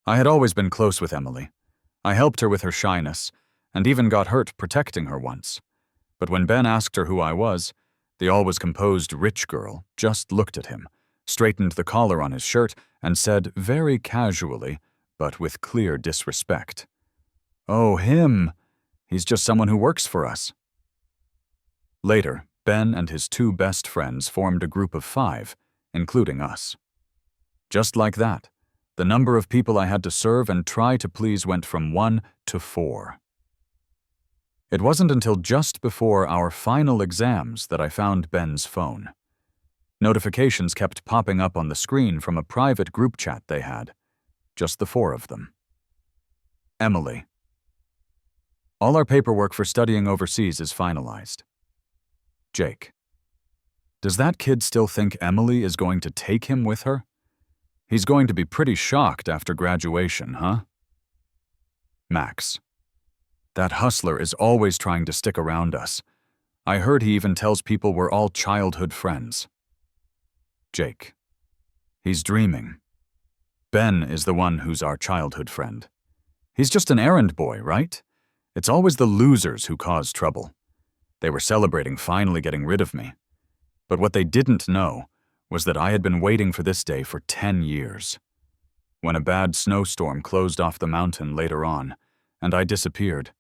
I had always been close with Emily. I helped her with her shyness, and even got hurt protecting her once. But when Ben asked her who I was, the always composed rich girl just looked at him, straightened the collar on his shirt, and said very casually, but with clear disrespect, "Oh, him. He's just someone who works for us." Later, Ben and his two best friends formed a group of 5, including us. Just like that, the number of people I had to serve and try to please went from 1 to 4. It wasn't until just before our final exams that I found Ben's phone. Notifications kept popping up on the screen from a private group chat they had. Just the 4 of them. Emily. All our paperwork for studying overseas is finalized. Jake. Does that kid still think Emily is going to take him with her? He's going to be pretty shocked after graduation, huh? Max. That hustler is always trying to stick around us. I heard he even tells people we're all childhood friends. Jake. He's dreaming. Ben is the one who's our childhood friend. He's just an errand boy, right? It's always the losers who cause trouble. They were celebrating finally getting rid of me. But what they didn't know was that I had been waiting for this day for 10 years. When a bad snowstorm closed off the mountain later on, and I disappeared,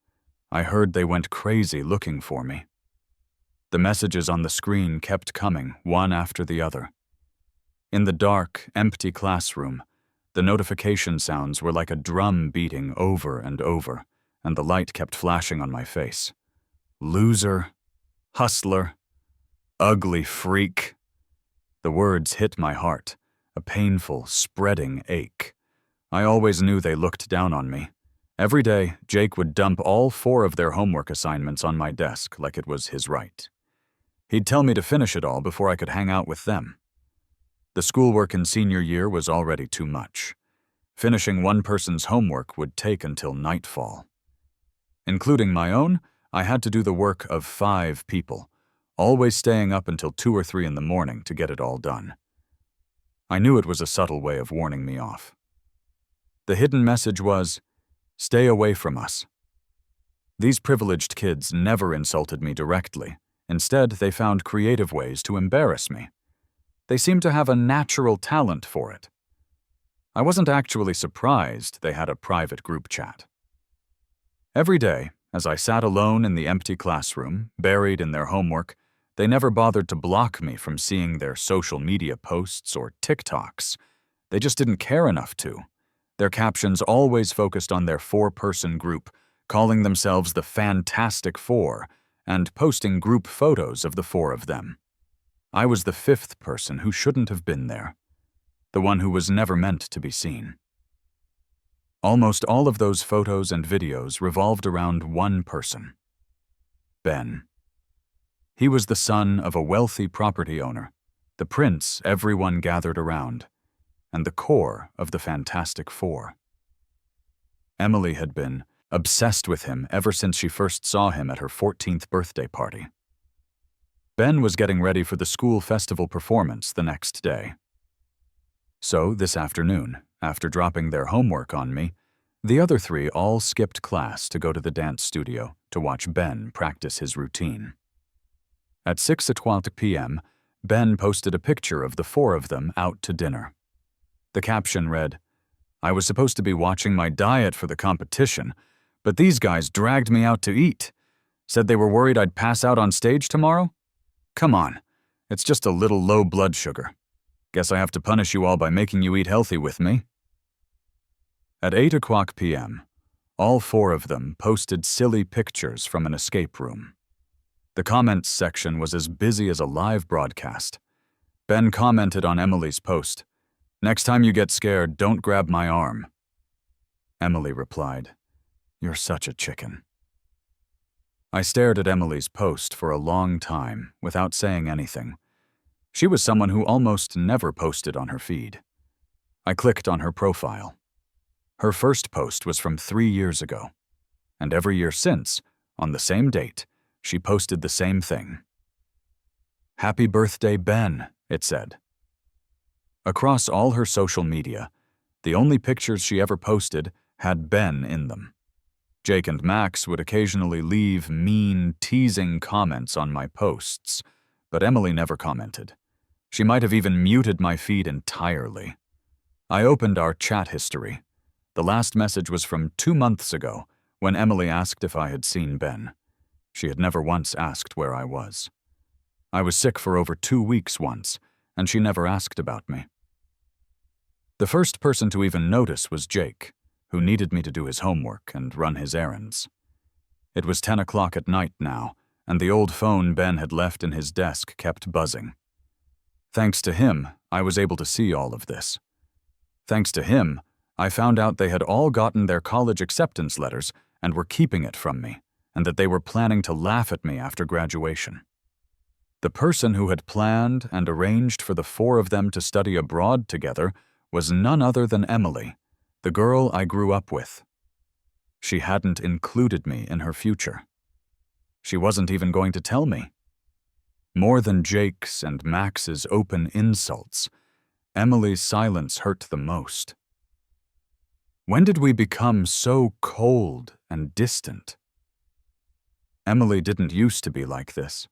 I heard they went crazy looking for me. The messages on the screen kept coming, one after the other. In the dark, empty classroom, the notification sounds were like a drum beating over and over, and the light kept flashing on my face. Loser, hustler, ugly freak. The words hit my heart, a painful, spreading ache. I always knew they looked down on me. Every day, Jake would dump all 4 of their homework assignments on my desk like it was his right. He'd tell me to finish it all before I could hang out with them. The schoolwork in senior year was already too much. Finishing one person's homework would take until nightfall. Including my own, I had to do the work of 5 people, always staying up until 2 or 3 in the morning to get it all done. I knew it was a subtle way of warning me off. The hidden message was, "Stay away from us." These privileged kids never insulted me directly. Instead, they found creative ways to embarrass me. They seemed to have a natural talent for it. I wasn't actually surprised they had a private group chat. Every day, as I sat alone in the empty classroom, buried in their homework, they never bothered to block me from seeing their social media posts or TikToks. They just didn't care enough to. Their captions always focused on their 4-person group, calling themselves the Fantastic Four, and posting group photos of the 4 of them. I was the 5th person who shouldn't have been there, the one who was never meant to be seen. Almost all of those photos and videos revolved around one person, Ben. He was the son of a wealthy property owner, the prince everyone gathered around, and the core of the Fantastic Four. Emily had been obsessed with him ever since she first saw him at her 14th birthday party. Ben was getting ready for the school festival performance the next day. So this afternoon, after dropping their homework on me, the other 3 all skipped class to go to the dance studio to watch Ben practice his routine. At 6:00 p.m., Ben posted a picture of the 4 of them out to dinner. The caption read, "I was supposed to be watching my diet for the competition, but these guys dragged me out to eat. Said they were worried I'd pass out on stage tomorrow? Come on, it's just a little low blood sugar. Guess I have to punish you all by making you eat healthy with me." At 8:00 p.m., all 4 of them posted silly pictures from an escape room. The comments section was as busy as a live broadcast. Ben commented on Emily's post, "Next time you get scared, don't grab my arm." Emily replied, "You're such a chicken." I stared at Emily's post for a long time without saying anything. She was someone who almost never posted on her feed. I clicked on her profile. Her first post was from 3 years ago, and every year since, on the same date, she posted the same thing. "Happy birthday, Ben," it said. Across all her social media, The only pictures she ever posted had Ben in them. Jake and Max would occasionally leave mean, teasing comments on my posts, but Emily never commented. She might have even muted my feed entirely. I opened our chat history. The last message was from 2 months ago, when Emily asked if I had seen Ben. She had never once asked where I was. I was sick for over 2 weeks once, and she never asked about me. The first person to even notice was Jake, who needed me to do his homework and run his errands. It was 10 o'clock at night now, and the old phone Ben had left in his desk kept buzzing. Thanks to him, I was able to see all of this. Thanks to him, I found out they had all gotten their college acceptance letters and were keeping it from me, and that they were planning to laugh at me after graduation. The person who had planned and arranged for the 4 of them to study abroad together was none other than Emily, the girl I grew up with. She hadn't included me in her future. She wasn't even going to tell me. More than Jake's and Max's open insults, Emily's silence hurt the most. When did we become so cold and distant? Emily didn't used to be like this.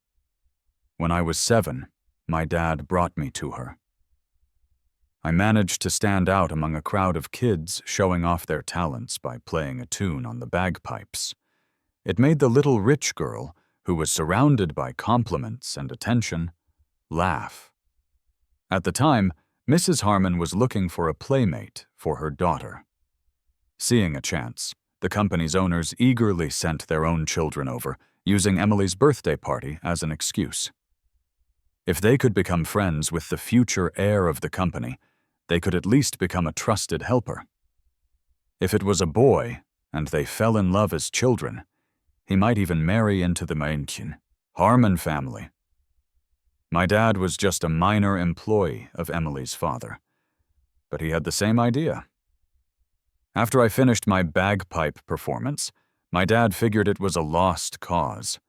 When I was 7, my dad brought me to her. I managed to stand out among a crowd of kids showing off their talents by playing a tune on the bagpipes. It made the little rich girl, who was surrounded by compliments and attention, laugh. At the time, Mrs. Harmon was looking for a playmate for her daughter. Seeing a chance, the company's owners eagerly sent their own children over, using Emily's birthday party as an excuse. If they could become friends with the future heir of the company, they could at least become a trusted helper. If it was a boy, and they fell in love as children, he might even marry into the Harmon family. My dad was just a minor employee of Emily's father, but he had the same idea. After I finished my bagpipe performance, my dad figured it was a lost cause.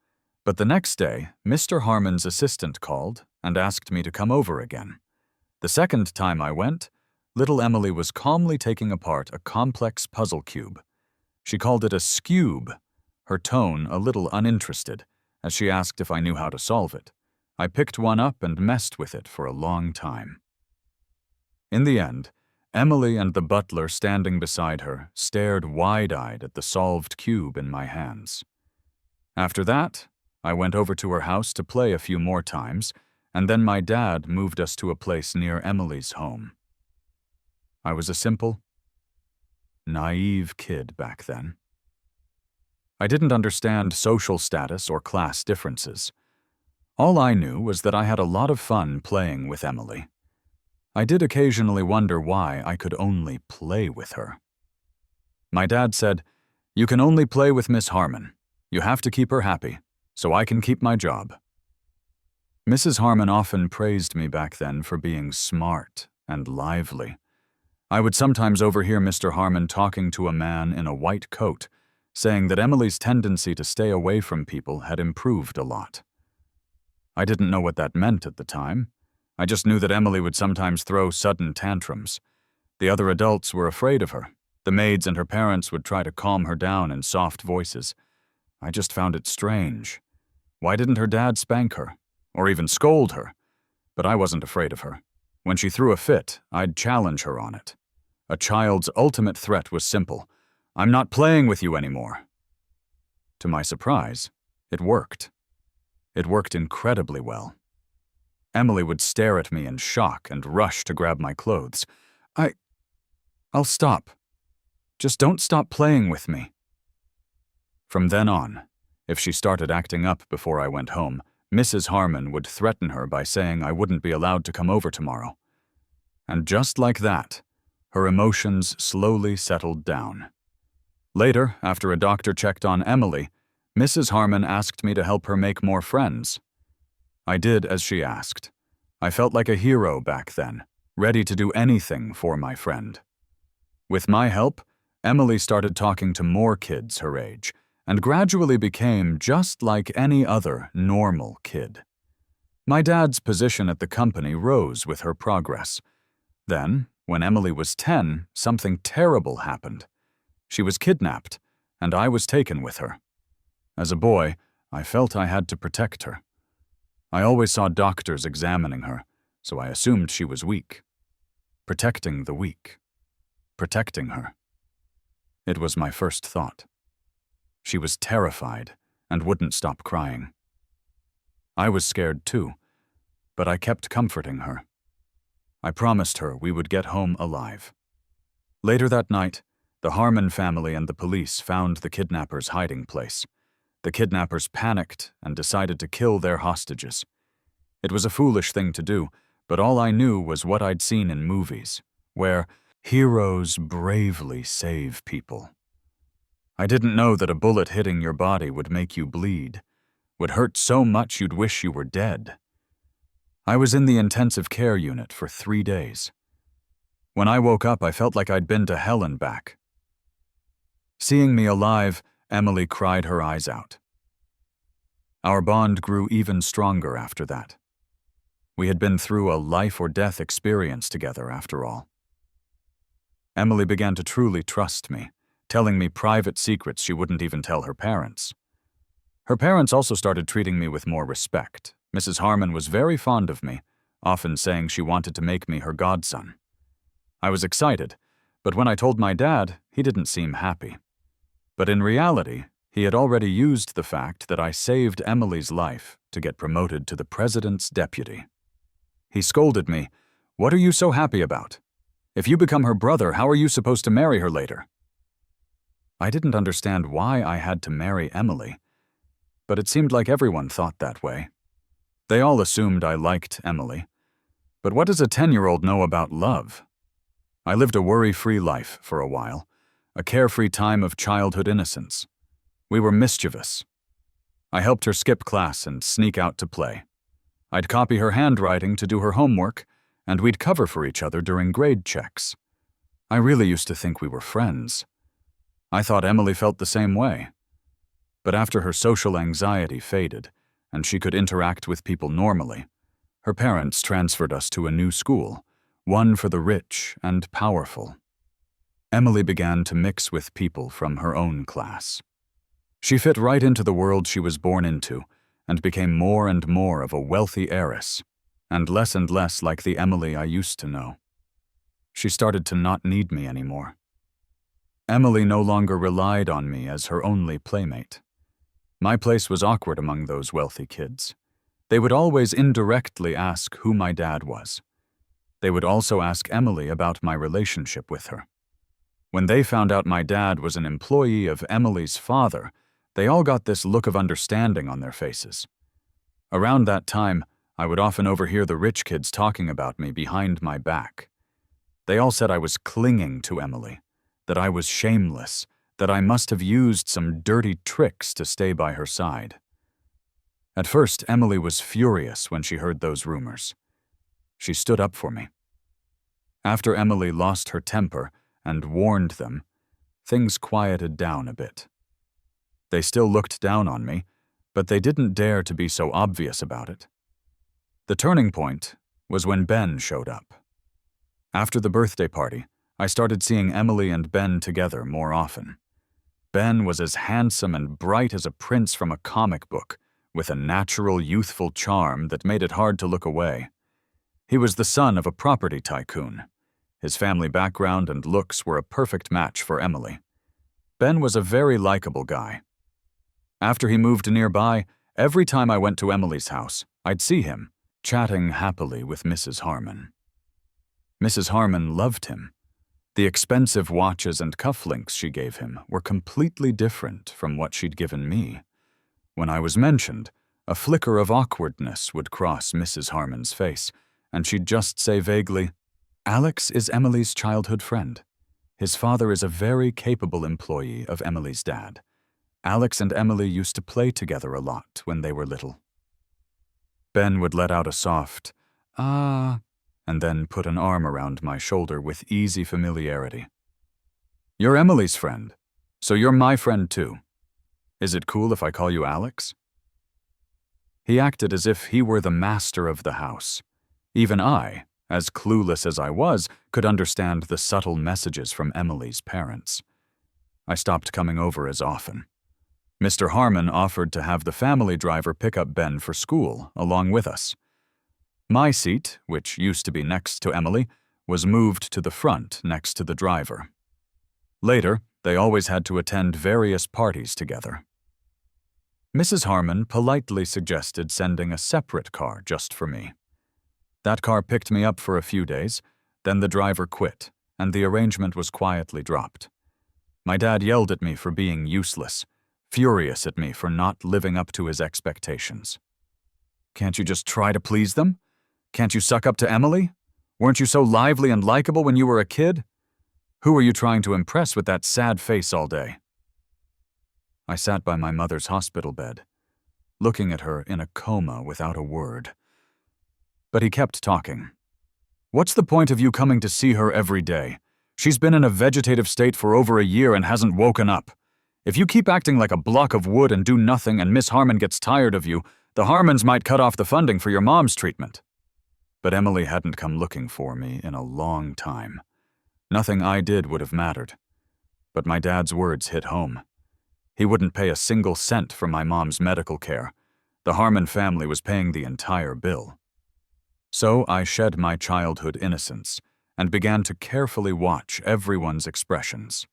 But the next day, Mr. Harmon's assistant called and asked me to come over again. The second time I went, little Emily was calmly taking apart a complex puzzle cube. She called it a skewb, her tone a little uninterested, as she asked if I knew how to solve it. I picked one up and messed with it for a long time. In the end, Emily and the butler standing beside her stared wide-eyed at the solved cube in my hands. After that, I went over to her house to play a few more times, and then my dad moved us to a place near Emily's home. I was a simple, naive kid back then. I didn't understand social status or class differences. All I knew was that I had a lot of fun playing with Emily. I did occasionally wonder why I could only play with her. My dad said, "You can only play with Miss Harmon. You have to keep her happy, so I can keep my job." Mrs. Harmon often praised me back then for being smart and lively. I would sometimes overhear Mr. Harmon talking to a man in a white coat, saying that Emily's tendency to stay away from people had improved a lot. I didn't know what that meant at the time. I just knew that Emily would sometimes throw sudden tantrums. The other adults were afraid of her. The maids and her parents would try to calm her down in soft voices. I just found it strange. Why didn't her dad spank her, or even scold her? But I wasn't afraid of her. When she threw a fit, I'd challenge her on it. A child's ultimate threat was simple: "I'm not playing with you anymore." To my surprise, it worked. It worked incredibly well. Emily would stare at me in shock and rush to grab my clothes. I'll stop. Just don't stop playing with me." From then on, if she started acting up before I went home, Mrs. Harmon would threaten her by saying I wouldn't be allowed to come over tomorrow. And just like that, her emotions slowly settled down. Later, after a doctor checked on Emily, Mrs. Harmon asked me to help her make more friends. I did as she asked. I felt like a hero back then, ready to do anything for my friend. With my help, Emily started talking to more kids her age, and gradually became just like any other normal kid. My dad's position at the company rose with her progress. Then, When Emily was 10, something terrible happened. She was kidnapped, and I was taken with her. As a boy, I felt I had to protect her. I always saw doctors examining her, so I assumed she was weak. Protecting the weak. Protecting her. It was my first thought. She was terrified and wouldn't stop crying. I was scared too, but I kept comforting her. I promised her we would get home alive. Later that night, the Harmon family and the police found the kidnappers' hiding place. The kidnappers panicked and decided to kill their hostages. It was a foolish thing to do, but all I knew was what I'd seen in movies, where heroes bravely save people. I didn't know that a bullet hitting your body would make you bleed, would hurt so much you'd wish you were dead. I was in the intensive care unit for 3 days. When I woke up, I felt like I'd been to hell and back. Seeing me alive, Emily cried her eyes out. Our bond grew even stronger after that. We had been through a life-or-death experience together, after all. Emily began to truly trust me, telling me private secrets she wouldn't even tell her parents. Her parents also started treating me with more respect. Mrs. Harmon was very fond of me, often saying she wanted to make me her godson. I was excited, but when I told my dad, he didn't seem happy. But in reality, he had already used the fact that I saved Emily's life to get promoted to the president's deputy. He scolded me, "What are you so happy about? If you become her brother, how are you supposed to marry her later?" I didn't understand why I had to marry Emily, but it seemed like everyone thought that way. They all assumed I liked Emily. But what does a 10-year-old know about love? I lived a worry-free life for a while, a carefree time of childhood innocence. We were mischievous. I helped her skip class and sneak out to play. I'd copy her handwriting to do her homework, and we'd cover for each other during grade checks. I really used to think we were friends. I thought Emily felt the same way. But after her social anxiety faded, and she could interact with people normally, her parents transferred us to a new school, one for the rich and powerful. Emily began to mix with people from her own class. She fit right into the world she was born into, and became more and more of a wealthy heiress, and less like the Emily I used to know. She started to not need me anymore. Emily no longer relied on me as her only playmate. My place was awkward among those wealthy kids. They would always indirectly ask who my dad was. They would also ask Emily about my relationship with her. When they found out my dad was an employee of Emily's father, they all got this look of understanding on their faces. Around that time, I would often overhear the rich kids talking about me behind my back. They all said I was clinging to Emily, that I was shameless, that I must have used some dirty tricks to stay by her side. At first, Emily was furious when she heard those rumors. She stood up for me. After Emily lost her temper and warned them, things quieted down a bit. They still looked down on me, but they didn't dare to be so obvious about it. The turning point was when Ben showed up. After the birthday party, I started seeing Emily and Ben together more often. Ben was as handsome and bright as a prince from a comic book, with a natural, youthful charm that made it hard to look away. He was the son of a property tycoon. His family background and looks were a perfect match for Emily. Ben was a very likable guy. After he moved nearby, every time I went to Emily's house, I'd see him, chatting happily with Mrs. Harmon. Mrs. Harmon loved him. The expensive watches and cufflinks she gave him were completely different from what she'd given me. When I was mentioned, a flicker of awkwardness would cross Mrs. Harmon's face, and she'd just say vaguely, "Alex is Emily's childhood friend. His father is a very capable employee of Emily's dad. Alex and Emily used to play together a lot when they were little." Ben would let out a soft, "Ah," and then put an arm around my shoulder with easy familiarity. "You're Emily's friend, so you're my friend too. Is it cool if I call you Alex?" He acted as if he were the master of the house. Even I, as clueless as I was, could understand the subtle messages from Emily's parents. I stopped coming over as often. Mr. Harmon offered to have the family driver pick up Ben for school, along with us. My seat, which used to be next to Emily, was moved to the front next to the driver. Later, they always had to attend various parties together. Mrs. Harmon politely suggested sending a separate car just for me. That car picked me up for a few days, then the driver quit, and the arrangement was quietly dropped. My dad yelled at me for being useless, furious at me for not living up to his expectations. "Can't you just try to please them? Can't you suck up to Emily? Weren't you so lively and likable when you were a kid? Who were you trying to impress with that sad face all day?" I sat by my mother's hospital bed, looking at her in a coma without a word. But he kept talking. "What's the point of you coming to see her every day? She's been in a vegetative state for over a year and hasn't woken up. If you keep acting like a block of wood and do nothing and Miss Harmon gets tired of you, the Harmons might cut off the funding for your mom's treatment." But Emily hadn't come looking for me in a long time. Nothing I did would have mattered. But my dad's words hit home. He wouldn't pay a single cent for my mom's medical care. The Harmon family was paying the entire bill. So I shed my childhood innocence and began to carefully watch everyone's expressions.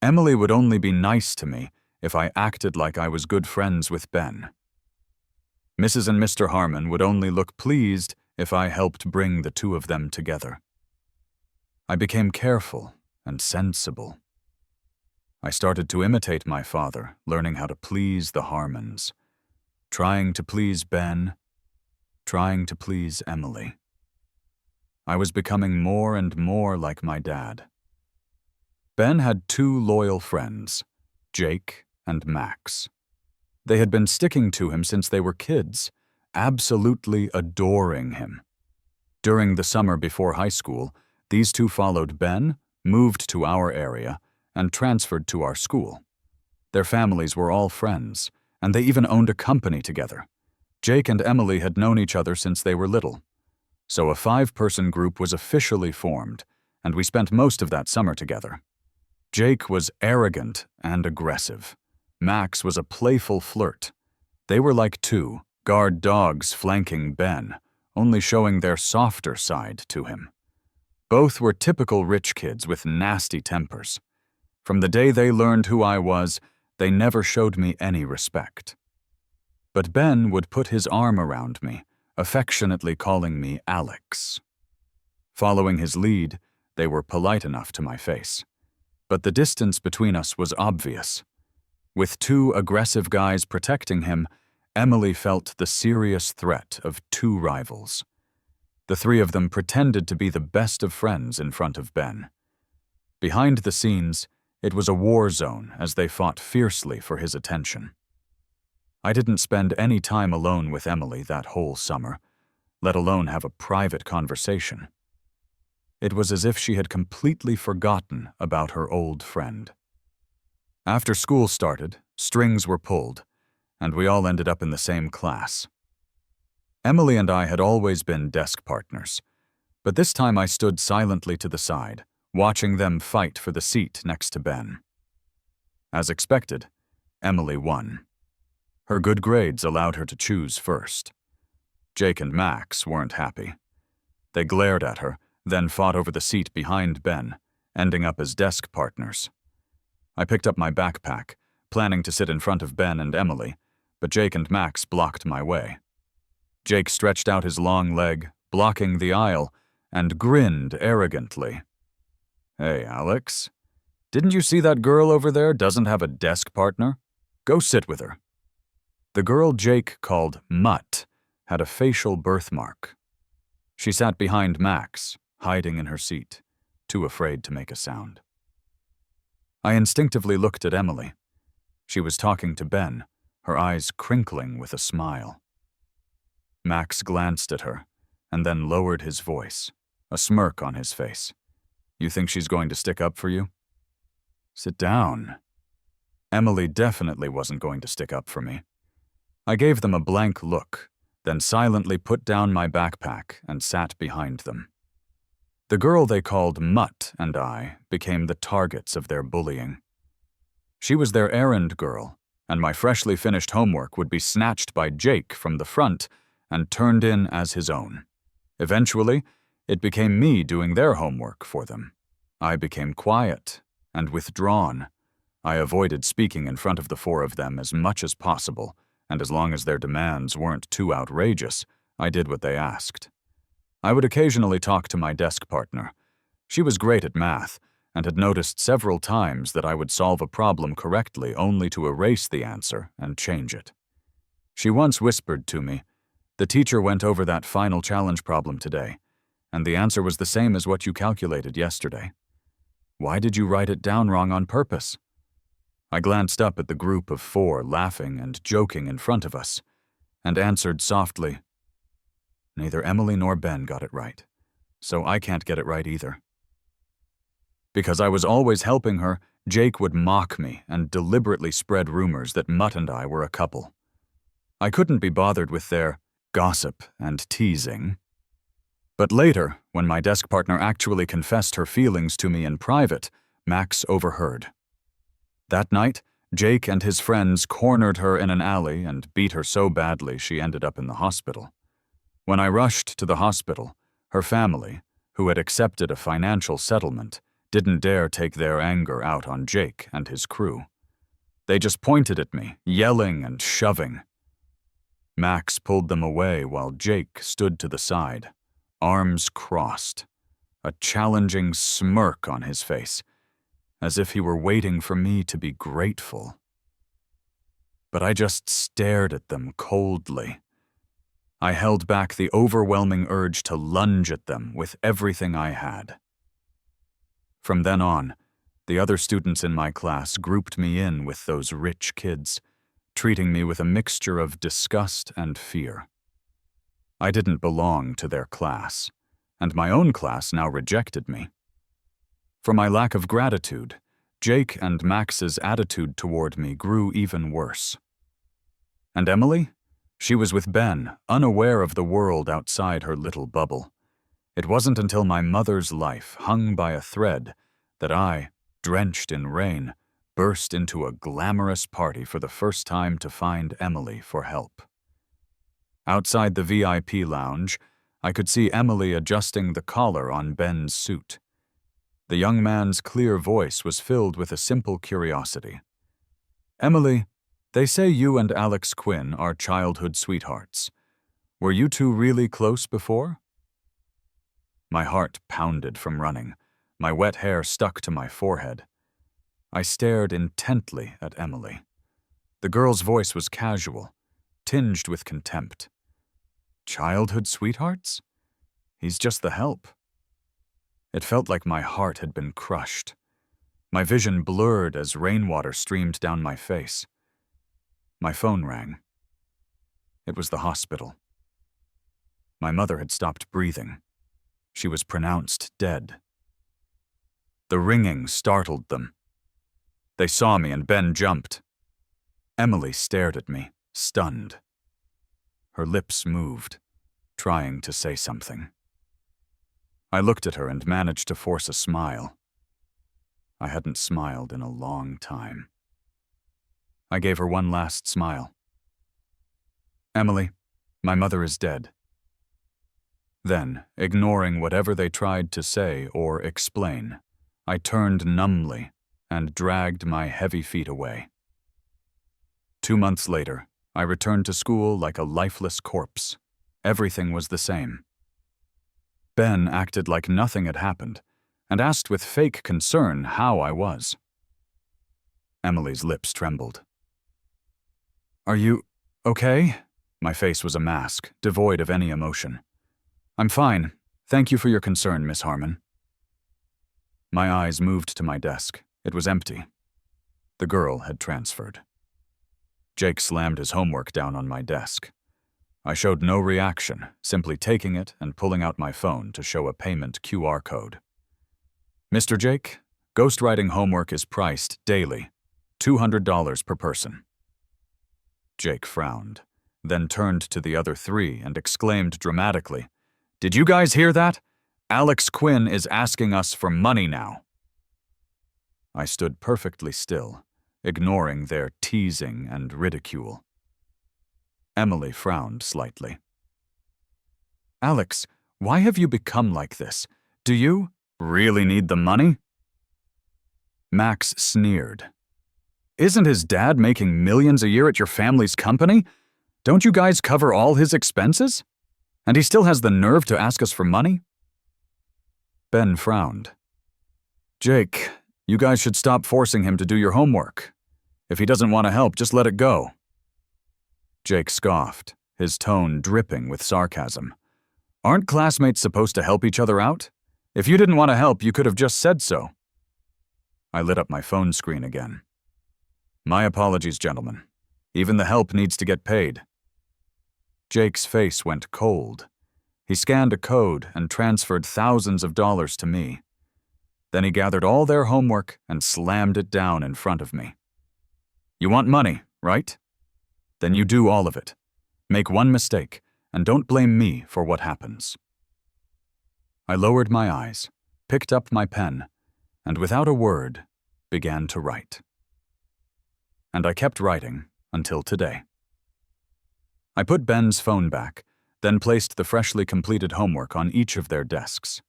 Emily would only be nice to me if I acted like I was good friends with Ben. Mrs. and Mr. Harmon would only look pleased if I helped bring the two of them together. I became careful and sensible. I started to imitate my father, learning how to please the Harmons, trying to please Ben, trying to please Emily. I was becoming more and more like my dad. Ben had two loyal friends, Jake and Max. They had been sticking to him since they were kids, absolutely adoring him. During the summer before high school, these two followed Ben, moved to our area, and transferred to our school. Their families were all friends, and they even owned a company together. Jake and Emily had known each other since they were little. So a 5-person group was officially formed, and we spent most of that summer together. Jake was arrogant and aggressive. Max was a playful flirt. They were like two guard dogs flanking Ben, only showing their softer side to him. Both were typical rich kids with nasty tempers. From the day they learned who I was, they never showed me any respect. But Ben would put his arm around me, affectionately calling me Alex. Following his lead, they were polite enough to my face. But the distance between us was obvious. With two aggressive guys protecting him, Emily felt the serious threat of two rivals. The three of them pretended to be the best of friends in front of Ben. Behind the scenes, it was a war zone as they fought fiercely for his attention. I didn't spend any time alone with Emily that whole summer, let alone have a private conversation. It was as if she had completely forgotten about her old friend. After school started, strings were pulled, and we all ended up in the same class. Emily and I had always been desk partners, but this time I stood silently to the side, watching them fight for the seat next to Ben. As expected, Emily won. Her good grades allowed her to choose first. Jake and Max weren't happy. They glared at her, then fought over the seat behind Ben, ending up as desk partners. I picked up my backpack, planning to sit in front of Ben and Emily, but Jake and Max blocked my way. Jake stretched out his long leg, blocking the aisle, and grinned arrogantly. "Hey, Alex, didn't you see that girl over there doesn't have a desk partner? Go sit with her." The girl Jake called Mutt had a facial birthmark. She sat behind Max, hiding in her seat, too afraid to make a sound. I instinctively looked at Emily. She was talking to Ben, her eyes crinkling with a smile. Max glanced at her, and then lowered his voice, a smirk on his face. "You think she's going to stick up for you?" "Sit down." Emily definitely wasn't going to stick up for me. I gave them a blank look, then silently put down my backpack and sat behind them. The girl they called Mutt and I became the targets of their bullying. She was their errand girl, and my freshly finished homework would be snatched by Jake from the front and turned in as his own. Eventually, it became me doing their homework for them. I became quiet and withdrawn. I avoided speaking in front of the four of them as much as possible, and as long as their demands weren't too outrageous, I did what they asked. I would occasionally talk to my desk partner. She was great at math, and had noticed several times that I would solve a problem correctly only to erase the answer and change it. She once whispered to me, "The teacher went over that final challenge problem today, and the answer was the same as what you calculated yesterday. Why did you write it down wrong on purpose?" I glanced up at the group of four laughing and joking in front of us, and answered softly, "Neither Emily nor Ben got it right, so I can't get it right either." Because I was always helping her, Jake would mock me and deliberately spread rumors that Mutt and I were a couple. I couldn't be bothered with their gossip and teasing. But later, when my desk partner actually confessed her feelings to me in private, Max overheard. That night, Jake and his friends cornered her in an alley and beat her so badly she ended up in the hospital. When I rushed to the hospital, her family, who had accepted a financial settlement, didn't dare take their anger out on Jake and his crew. They just pointed at me, yelling and shoving. Max pulled them away while Jake stood to the side, arms crossed, a challenging smirk on his face, as if he were waiting for me to be grateful. But I just stared at them coldly. I held back the overwhelming urge to lunge at them with everything I had. From then on, the other students in my class grouped me in with those rich kids, treating me with a mixture of disgust and fear. I didn't belong to their class, and my own class now rejected me. For my lack of gratitude, Jake and Max's attitude toward me grew even worse. And Emily? She was with Ben, unaware of the world outside her little bubble. It wasn't until my mother's life hung by a thread that I, drenched in rain, burst into a glamorous party for the first time to find Emily for help. Outside the VIP lounge, I could see Emily adjusting the collar on Ben's suit. The young man's clear voice was filled with a simple curiosity. "Emily, they say you and Alex Quinn are childhood sweethearts. Were you two really close before?" My heart pounded from running. My wet hair stuck to my forehead. I stared intently at Emily. The girl's voice was casual, tinged with contempt. Childhood sweethearts? He's just the help. It felt like my heart had been crushed. My vision blurred as rainwater streamed down my face. My phone rang. It was the hospital. My mother had stopped breathing. She was pronounced dead. The ringing startled them. They saw me and Ben jumped. Emily stared at me, stunned. Her lips moved, trying to say something. I looked at her and managed to force a smile. I hadn't smiled in a long time. I gave her one last smile. "Emily, my mother is dead." Then, ignoring whatever they tried to say or explain, I turned numbly and dragged my heavy feet away. 2 months later, I returned to school like a lifeless corpse. Everything was the same. Ben acted like nothing had happened and asked with fake concern how I was. Emily's lips trembled. "Are you okay?" My face was a mask, devoid of any emotion. "I'm fine. Thank you for your concern, Miss Harmon." My eyes moved to my desk. It was empty. The girl had transferred. Jake slammed his homework down on my desk. I showed no reaction, simply taking it and pulling out my phone to show a payment QR code. "Mr. Jake, ghostwriting homework is priced daily, $200 per person." Jake frowned, then turned to the other three and exclaimed dramatically, "Did you guys hear that? Alex Quinn is asking us for money now." I stood perfectly still, ignoring their teasing and ridicule. Emily frowned slightly. "Alex, why have you become like this? Do you really need the money?" Max sneered. "Isn't his dad making millions a year at your family's company? Don't you guys cover all his expenses? And he still has the nerve to ask us for money?" Ben frowned. "Jake, you guys should stop forcing him to do your homework. If he doesn't want to help, just let it go." Jake scoffed, his tone dripping with sarcasm. "Aren't classmates supposed to help each other out? If you didn't want to help, you could have just said so." I lit up my phone screen again. "My apologies, gentlemen. Even the help needs to get paid." Jake's face went cold. He scanned a code and transferred thousands of dollars to me. Then he gathered all their homework and slammed it down in front of me. "You want money, right? Then you do all of it. Make one mistake, and don't blame me for what happens." I lowered my eyes, picked up my pen, and without a word, began to write. And I kept writing until today. I put Ben's phone back, then placed the freshly completed homework on each of their desks.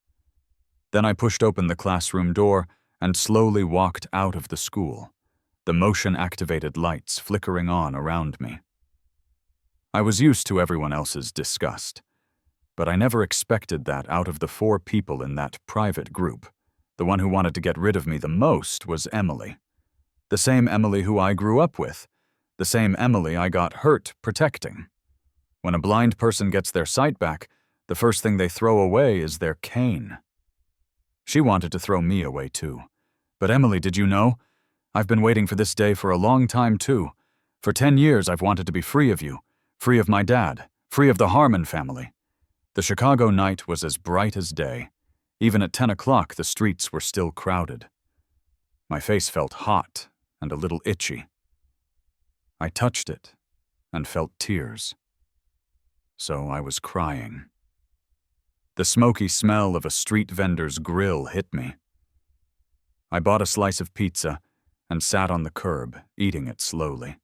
Then I pushed open the classroom door and slowly walked out of the school, the motion-activated lights flickering on around me. I was used to everyone else's disgust, but I never expected that out of the 4 people in that private group. The one who wanted to get rid of me the most was Emily. The same Emily who I grew up with. The same Emily I got hurt protecting. When a blind person gets their sight back, the first thing they throw away is their cane. She wanted to throw me away too. "But Emily, did you know? I've been waiting for this day for a long time too. For 10 years I've wanted to be free of you, free of my dad, free of the Harmon family." The Chicago night was as bright as day. Even at 10 o'clock, the streets were still crowded. My face felt hot and a little itchy. I touched it and felt tears. So I was crying. The smoky smell of a street vendor's grill hit me. I bought a slice of pizza and sat on the curb, eating it slowly.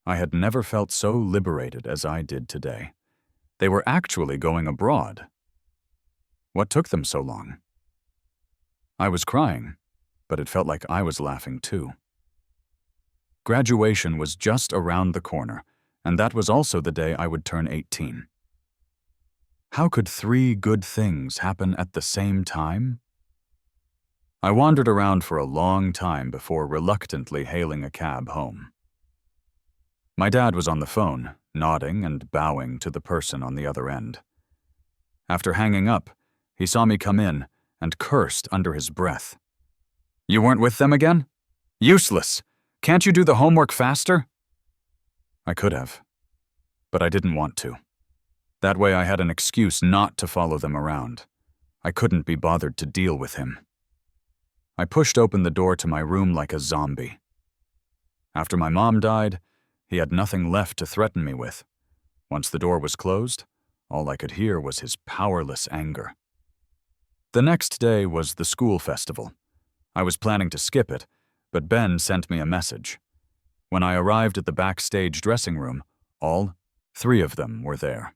I had never felt so liberated as I did today. They were actually going abroad. What took them so long? I was crying, but it felt like I was laughing too. Graduation was just around the corner, and that was also the day I would turn 18. How could 3 good things happen at the same time? I wandered around for a long time before reluctantly hailing a cab home. My dad was on the phone, nodding and bowing to the person on the other end. After hanging up, he saw me come in and cursed under his breath. "You weren't with them again? Useless! Can't you do the homework faster?" I could have, but I didn't want to. That way I had an excuse not to follow them around. I couldn't be bothered to deal with him. I pushed open the door to my room like a zombie. After my mom died, he had nothing left to threaten me with. Once the door was closed, all I could hear was his powerless anger. The next day was the school festival. I was planning to skip it, but Ben sent me a message. When I arrived at the backstage dressing room, all 3 of them were there.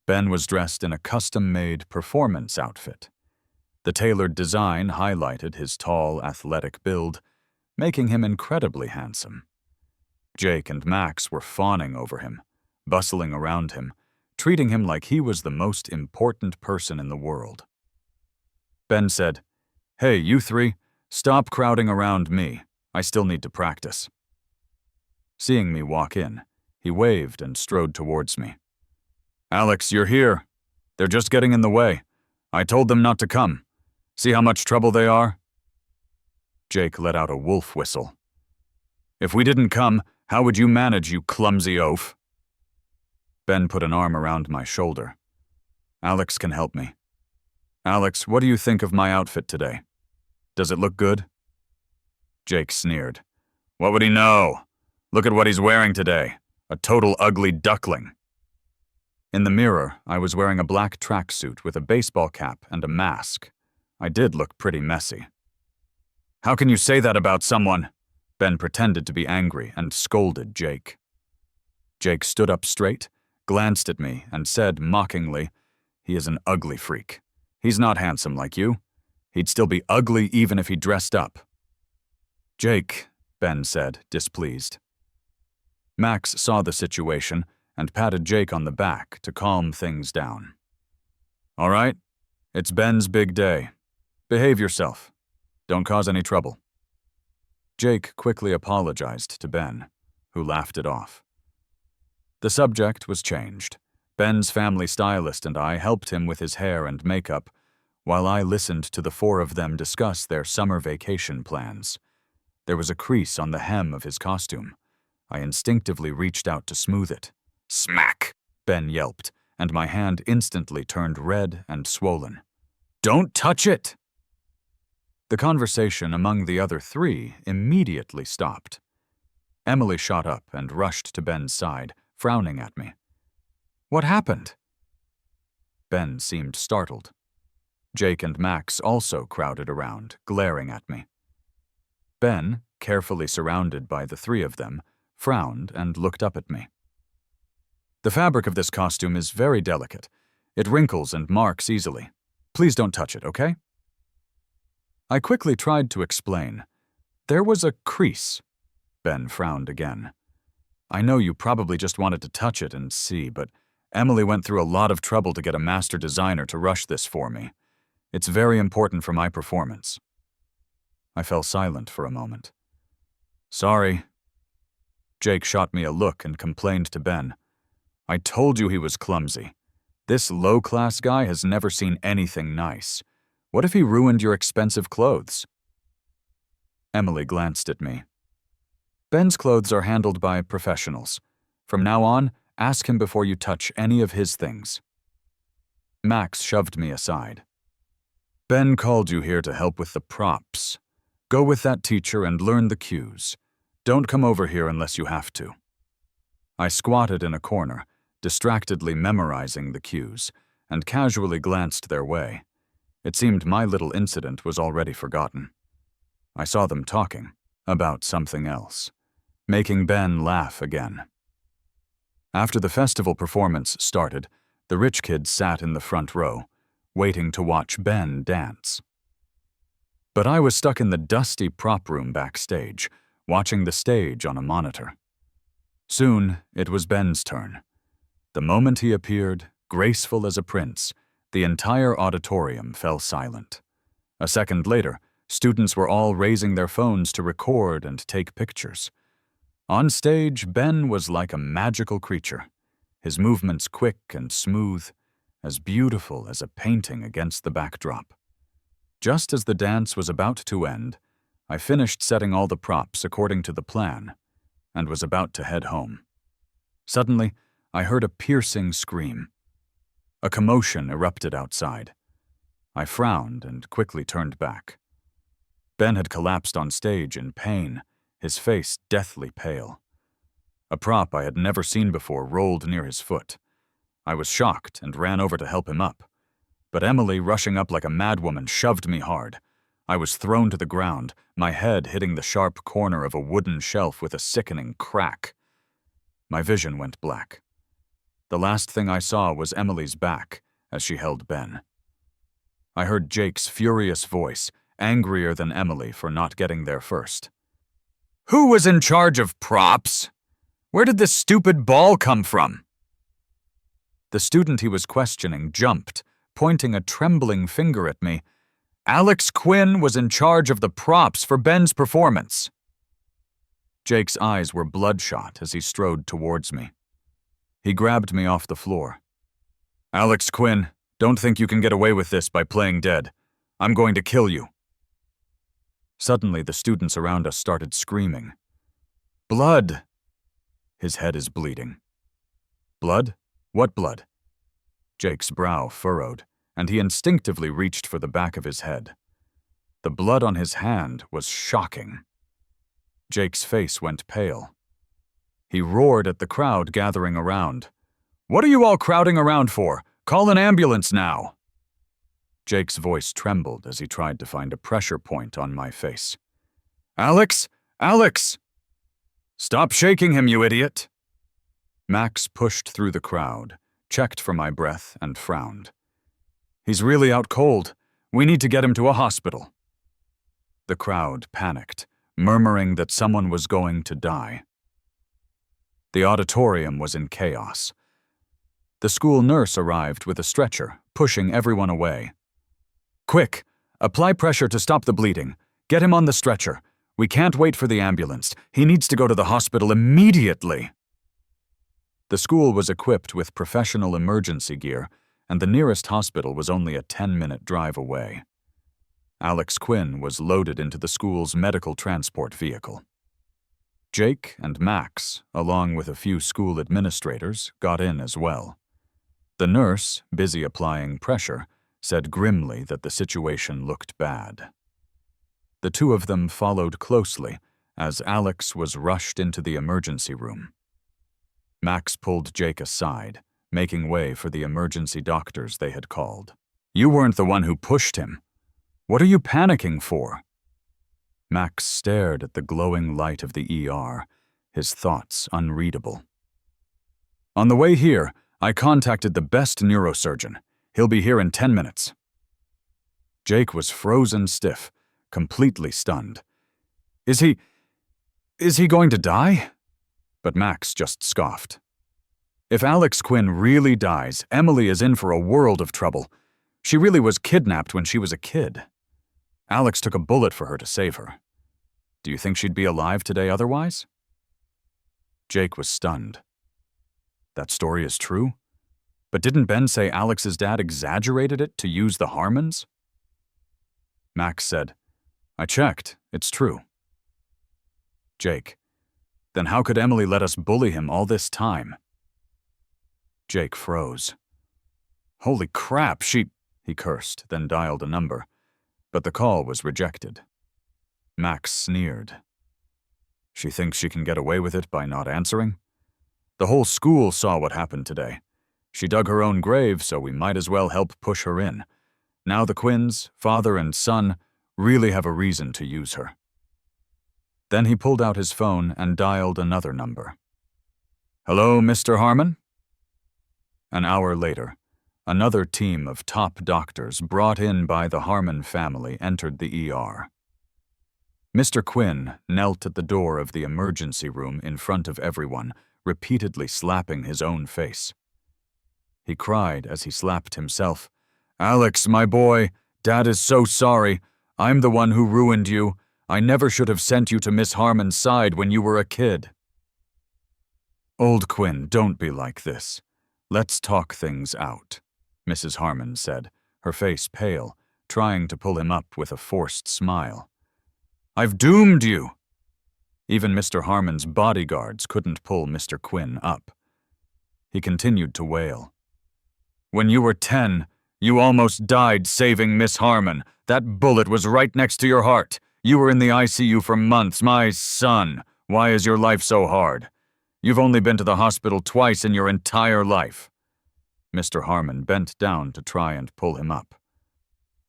Ben was dressed in a custom-made performance outfit. The tailored design highlighted his tall, athletic build, making him incredibly handsome. Jake and Max were fawning over him, bustling around him, treating him like he was the most important person in the world. Ben said, "Hey, you 3, stop crowding around me. I still need to practice." Seeing me walk in, he waved and strode towards me. "Alex, you're here. They're just getting in the way. I told them not to come. See how much trouble they are?" Jake let out a wolf whistle. "If we didn't come, how would you manage, you clumsy oaf?" Ben put an arm around my shoulder. "Alex can help me. Alex, what do you think of my outfit today? Does it look good?" Jake sneered. "What would he know? Look at what he's wearing today. A total ugly duckling. In the mirror, I was wearing a black tracksuit with a baseball cap and a mask. I did look pretty messy. How can you say that about someone? Ben pretended to be angry and scolded Jake. Jake stood up straight, glanced at me, and said mockingly, "He is an ugly freak. He's not handsome like you. He'd still be ugly even if he dressed up." "Jake," Ben said, displeased. Max saw the situation and patted Jake on the back to calm things down. "All right, it's Ben's big day. Behave yourself. Don't cause any trouble." Jake quickly apologized to Ben, who laughed it off. The subject was changed. Ben's family stylist and I helped him with his hair and makeup, while I listened to the four of them discuss their summer vacation plans. There was a crease on the hem of his costume. I instinctively reached out to smooth it. "Smack!" Ben yelped, and my hand instantly turned red and swollen. "Don't touch it!" The conversation among the other three immediately stopped. Emily shot up and rushed to Ben's side, frowning at me. "What happened?" Ben seemed startled. Jake and Max also crowded around, glaring at me. Ben, carefully surrounded by the three of them, frowned and looked up at me. "The fabric of this costume is very delicate. It wrinkles and marks easily. Please don't touch it, okay?" I quickly tried to explain. "There was a crease." Ben frowned again. "I know you probably just wanted to touch it and see, but Emily went through a lot of trouble to get a master designer to rush this for me. It's very important for my performance." I fell silent for a moment. "Sorry." Jake shot me a look and complained to Ben. "I told you he was clumsy. This low-class guy has never seen anything nice. What if he ruined your expensive clothes?" Emily glanced at me. "Ben's clothes are handled by professionals. From now on, ask him before you touch any of his things." Max shoved me aside. "Ben called you here to help with the props. Go with that teacher and learn the cues. Don't come over here unless you have to." I squatted in a corner, distractedly memorizing the cues, and casually glanced their way. It seemed my little incident was already forgotten. I saw them talking about something else, making Ben laugh again. After the festival performance started, the rich kids sat in the front row, waiting to watch Ben dance. But I was stuck in the dusty prop room backstage, watching the stage on a monitor. Soon, it was Ben's turn. The moment he appeared, graceful as a prince, the entire auditorium fell silent. A second later, students were all raising their phones to record and take pictures. On stage, Ben was like a magical creature, his movements quick and smooth, as beautiful as a painting against the backdrop. Just as the dance was about to end, I finished setting all the props according to the plan and was about to head home. Suddenly, I heard a piercing scream. A commotion erupted outside. I frowned and quickly turned back. Ben had collapsed on stage in pain, his face deathly pale. A prop I had never seen before rolled near his foot. I was shocked and ran over to help him up. But Emily, rushing up like a madwoman, shoved me hard. I was thrown to the ground, my head hitting the sharp corner of a wooden shelf with a sickening crack. My vision went black. The last thing I saw was Emily's back as she held Ben. I heard Jake's furious voice, angrier than Emily for not getting there first. "Who was in charge of props? Where did this stupid ball come from?" The student he was questioning jumped, pointing a trembling finger at me. "Alex Quinn was in charge of the props for Ben's performance." Jake's eyes were bloodshot as he strode towards me. He grabbed me off the floor. "Alex Quinn, don't think you can get away with this by playing dead. I'm going to kill you." Suddenly, the students around us started screaming. "Blood!" "His head is bleeding." "Blood? What blood?" Jake's brow furrowed, and he instinctively reached for the back of his head. The blood on his hand was shocking. Jake's face went pale. He roared at the crowd gathering around. "What are you all crowding around for? Call an ambulance now!" Jake's voice trembled as he tried to find a pressure point on my face. "Alex! Alex!" "Stop shaking him, you idiot!" Max pushed through the crowd, checked for my breath, and frowned. "He's really out cold. We need to get him to a hospital." The crowd panicked, murmuring that someone was going to die. The auditorium was in chaos. The school nurse arrived with a stretcher, pushing everyone away. "Quick! Apply pressure to stop the bleeding. Get him on the stretcher. We can't wait for the ambulance. He needs to go to the hospital immediately." The school was equipped with professional emergency gear, and the nearest hospital was only a 10-minute drive away. Alex Quinn was loaded into the school's medical transport vehicle. Jake and Max, along with a few school administrators, got in as well. The nurse, busy applying pressure, said grimly that the situation looked bad. The two of them followed closely as Alex was rushed into the emergency room. Max pulled Jake aside, making way for the emergency doctors they had called. "You weren't the one who pushed him. What are you panicking for?" Max stared at the glowing light of the ER, his thoughts unreadable. "On the way here, I contacted the best neurosurgeon. He'll be here in 10 minutes. Jake was frozen stiff, completely stunned. Is he going to die?" But Max just scoffed. "If Alex Quinn really dies, Emily is in for a world of trouble. She really was kidnapped when she was a kid. Alex took a bullet for her to save her. Do you think she'd be alive today otherwise?" Jake was stunned. "That story is true? But didn't Ben say Alex's dad exaggerated it to use the Harmons?" Max said, "I checked. It's true." Jake, "Then how could Emily let us bully him all this time?" Jake froze. "Holy crap, he cursed, then dialed a number. But the call was rejected. Max sneered. "She thinks she can get away with it by not answering? The whole school saw what happened today. She dug her own grave, so we might as well help push her in. Now the Quinns, father and son, really have a reason to use her." Then he pulled out his phone and dialed another number. "Hello, Mr. Harmon?" An hour later, another team of top doctors brought in by the Harmon family entered the ER. Mr. Quinn knelt at the door of the emergency room in front of everyone, repeatedly slapping his own face. He cried as he slapped himself. "Alex, my boy, Dad is so sorry. I'm the one who ruined you. I never should have sent you to Miss Harmon's side when you were a kid." "Old Quinn, don't be like this. Let's talk things out," Mrs. Harmon said, her face pale, trying to pull him up with a forced smile. "I've doomed you." Even Mr. Harmon's bodyguards couldn't pull Mr. Quinn up. He continued to wail. "When you were 10, you almost died saving Miss Harmon. That bullet was right next to your heart. You were in the ICU for months. My son, why is your life so hard? You've only been to the hospital twice in your entire life." Mr. Harmon bent down to try and pull him up.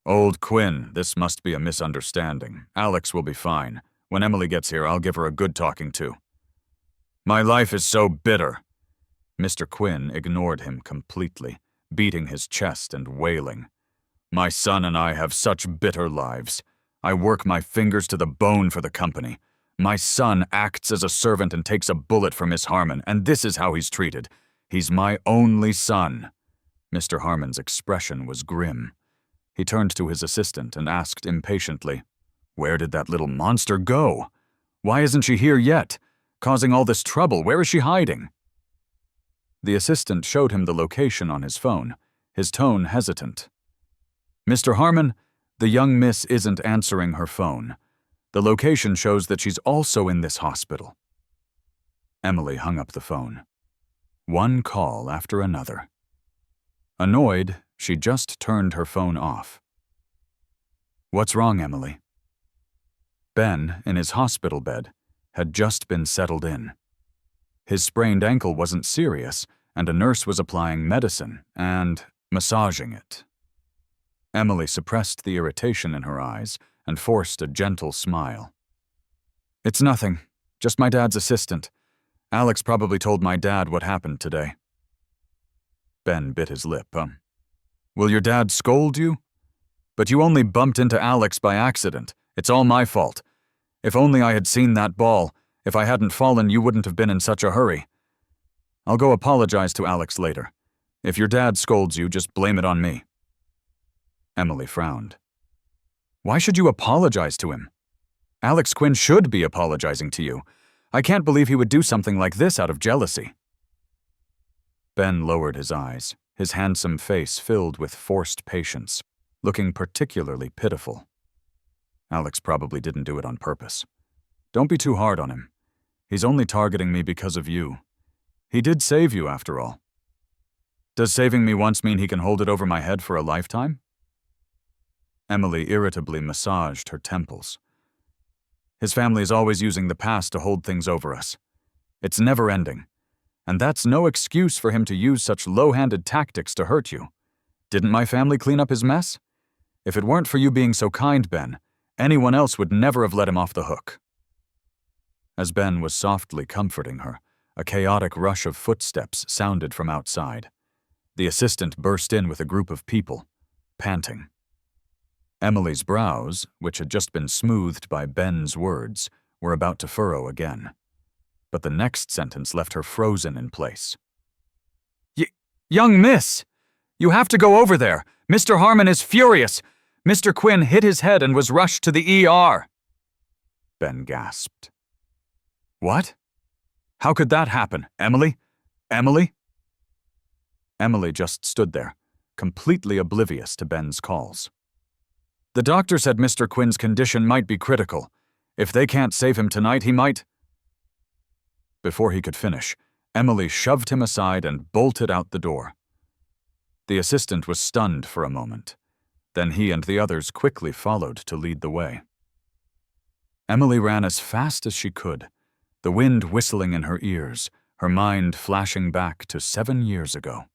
"Old Quinn, this must be a misunderstanding. Alex will be fine. When Emily gets here, I'll give her a good talking to." "My life is so bitter." Mr. Quinn ignored him completely, beating his chest and wailing. "My son and I have such bitter lives. I work my fingers to the bone for the company. My son acts as a servant and takes a bullet for Miss Harmon, and this is how he's treated. He's my only son." Mr. Harmon's expression was grim. He turned to his assistant and asked impatiently, "Where did that little monster go? Why isn't she here yet? Causing all this trouble, where is she hiding?" The assistant showed him the location on his phone, his tone hesitant. "Mr. Harmon, the young miss isn't answering her phone. The location shows that she's also in this hospital." Emily hung up the phone. One call after another. Annoyed, she just turned her phone off. "What's wrong, Emily?" Ben, in his hospital bed, had just been settled in. His sprained ankle wasn't serious, and a nurse was applying medicine and massaging it. Emily suppressed the irritation in her eyes and forced a gentle smile. "It's nothing. Just my dad's assistant. Alex probably told my dad what happened today." Ben bit his lip. "Will your dad scold you? But you only bumped into Alex by accident. It's all my fault. If only I had seen that ball. If I hadn't fallen, you wouldn't have been in such a hurry. I'll go apologize to Alex later. If your dad scolds you, just blame it on me." Emily frowned. "Why should you apologize to him? Alex Quinn should be apologizing to you. I can't believe he would do something like this out of jealousy." Ben lowered his eyes, his handsome face filled with forced patience, looking particularly pitiful. "Alex probably didn't do it on purpose. Don't be too hard on him. He's only targeting me because of you. He did save you, after all. Does saving me once mean he can hold it over my head for a lifetime?" Emily irritably massaged her temples. "His family is always using the past to hold things over us. It's never ending. And that's no excuse for him to use such low-handed tactics to hurt you. Didn't my family clean up his mess? If it weren't for you being so kind, Ben, anyone else would never have let him off the hook." As Ben was softly comforting her, a chaotic rush of footsteps sounded from outside. The assistant burst in with a group of people, panting. Emily's brows, which had just been smoothed by Ben's words, were about to furrow again. But the next sentence left her frozen in place. Young miss! You have to go over there! Mr. Harmon is furious! Mr. Quinn hit his head and was rushed to the ER!" Ben gasped. "What? How could that happen? Emily? Emily?" Emily just stood there, completely oblivious to Ben's calls. "The doctor said Mr. Quinn's condition might be critical. If they can't save him tonight, he might—" Before he could finish, Emily shoved him aside and bolted out the door. The assistant was stunned for a moment. Then he and the others quickly followed to lead the way. Emily ran as fast as she could, the wind whistling in her ears, her mind flashing back to 7 years ago.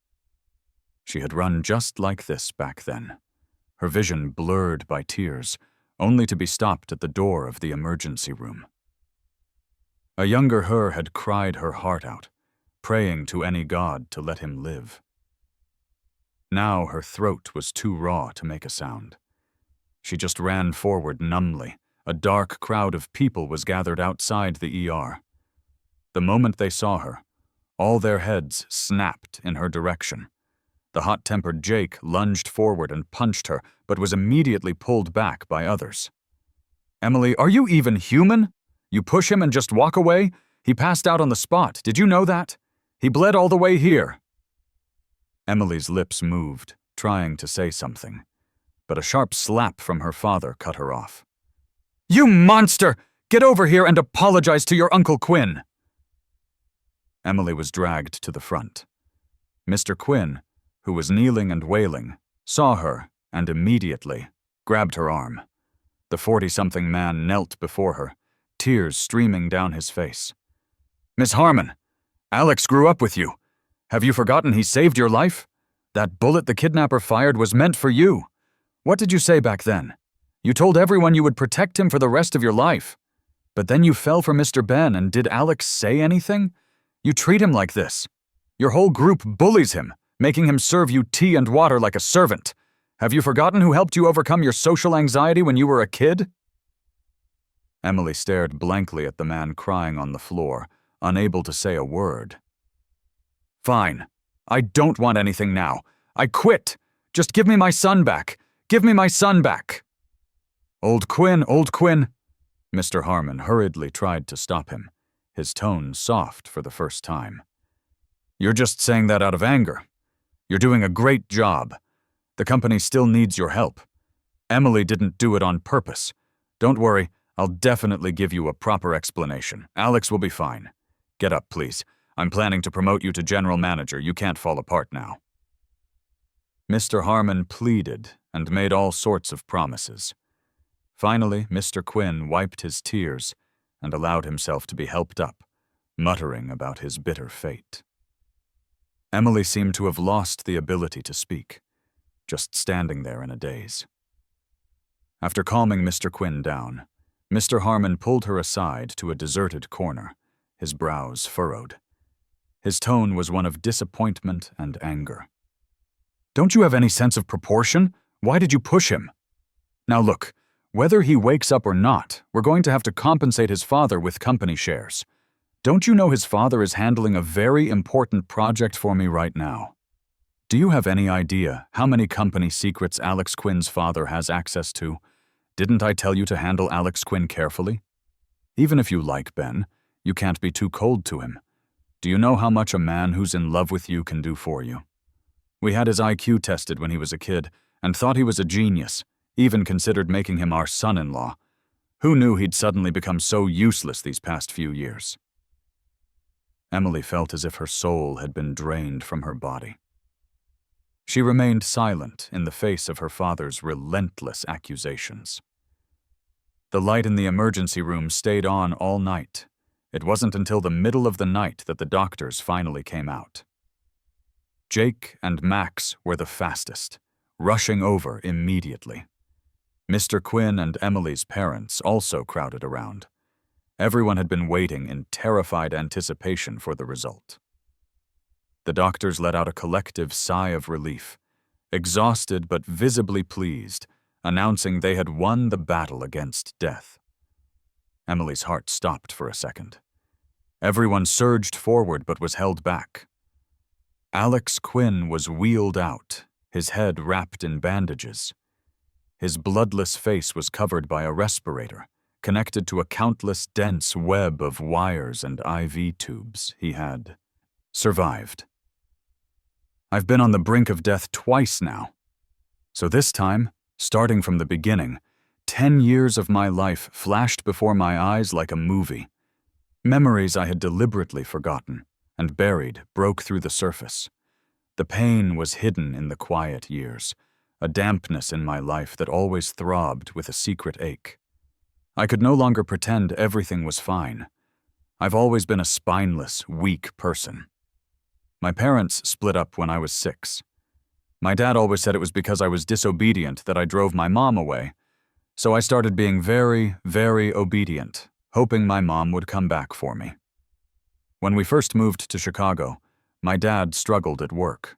She had run just like this back then, her vision blurred by tears, only to be stopped at the door of the emergency room. A younger her had cried her heart out, praying to any god to let him live. Now her throat was too raw to make a sound. She just ran forward numbly. A dark crowd of people was gathered outside the ER. The moment they saw her, all their heads snapped in her direction. The hot-tempered Jake lunged forward and punched her, but was immediately pulled back by others. "Emily, are you even human? You push him and just walk away? He passed out on the spot. Did you know that? He bled all the way here." Emily's lips moved, trying to say something, but a sharp slap from her father cut her off. "You monster! Get over here and apologize to your Uncle Quinn!" Emily was dragged to the front. Mr. Quinn, who was kneeling and wailing, saw her and immediately grabbed her arm. The 40-something man knelt before her, tears streaming down his face. "Miss Harmon, Alex grew up with you. Have you forgotten he saved your life? That bullet the kidnapper fired was meant for you. What did you say back then? You told everyone you would protect him for the rest of your life. But then you fell for Mr. Ben, and did Alex say anything? You treat him like this. Your whole group bullies him, making him serve you tea and water like a servant. Have you forgotten who helped you overcome your social anxiety when you were a kid?" Emily stared blankly at the man crying on the floor, unable to say a word. "Fine. I don't want anything now. I quit. Just give me my son back. Give me my son back." Old Quinn. Mr. Harmon hurriedly tried to stop him, his tone soft for the first time. "You're just saying that out of anger. You're doing a great job. The company still needs your help. Emily didn't do it on purpose. Don't worry, I'll definitely give you a proper explanation. Alex will be fine. Get up, please. I'm planning to promote you to general manager. You can't fall apart now." Mr. Harmon pleaded and made all sorts of promises. Finally, Mr. Quinn wiped his tears and allowed himself to be helped up, muttering about his bitter fate. Emily seemed to have lost the ability to speak, just standing there in a daze. After calming Mr. Quinn down, Mr. Harmon pulled her aside to a deserted corner, his brows furrowed. His tone was one of disappointment and anger. "Don't you have any sense of proportion? Why did you push him? Now look, whether he wakes up or not, we're going to have to compensate his father with company shares. Don't you know his father is handling a very important project for me right now? Do you have any idea how many company secrets Alex Quinn's father has access to? Didn't I tell you to handle Alex Quinn carefully? Even if you like Ben, you can't be too cold to him. Do you know how much a man who's in love with you can do for you? We had his IQ tested when he was a kid and thought he was a genius, even considered making him our son-in-law. Who knew he'd suddenly become so useless these past few years?" Emily felt as if her soul had been drained from her body. She remained silent in the face of her father's relentless accusations. The light in the emergency room stayed on all night. It wasn't until the middle of the night that the doctors finally came out. Jake and Max were the fastest, rushing over immediately. Mr. Quinn and Emily's parents also crowded around. Everyone had been waiting in terrified anticipation for the result. The doctors let out a collective sigh of relief, exhausted but visibly pleased, announcing they had won the battle against death. Emily's heart stopped for a second. Everyone surged forward but was held back. Alex Quinn was wheeled out, his head wrapped in bandages. His bloodless face was covered by a respirator, connected to a countless dense web of wires and IV tubes. He had survived. I've been on the brink of death twice now. So this time, starting from the beginning, 10 years of my life flashed before my eyes like a movie. Memories I had deliberately forgotten and buried broke through the surface. The pain was hidden in the quiet years, a dampness in my life that always throbbed with a secret ache. I could no longer pretend everything was fine. I've always been a spineless, weak person. My parents split up when I was 6. My dad always said it was because I was disobedient that I drove my mom away. So I started being very, very obedient, hoping my mom would come back for me. When we first moved to Chicago, my dad struggled at work.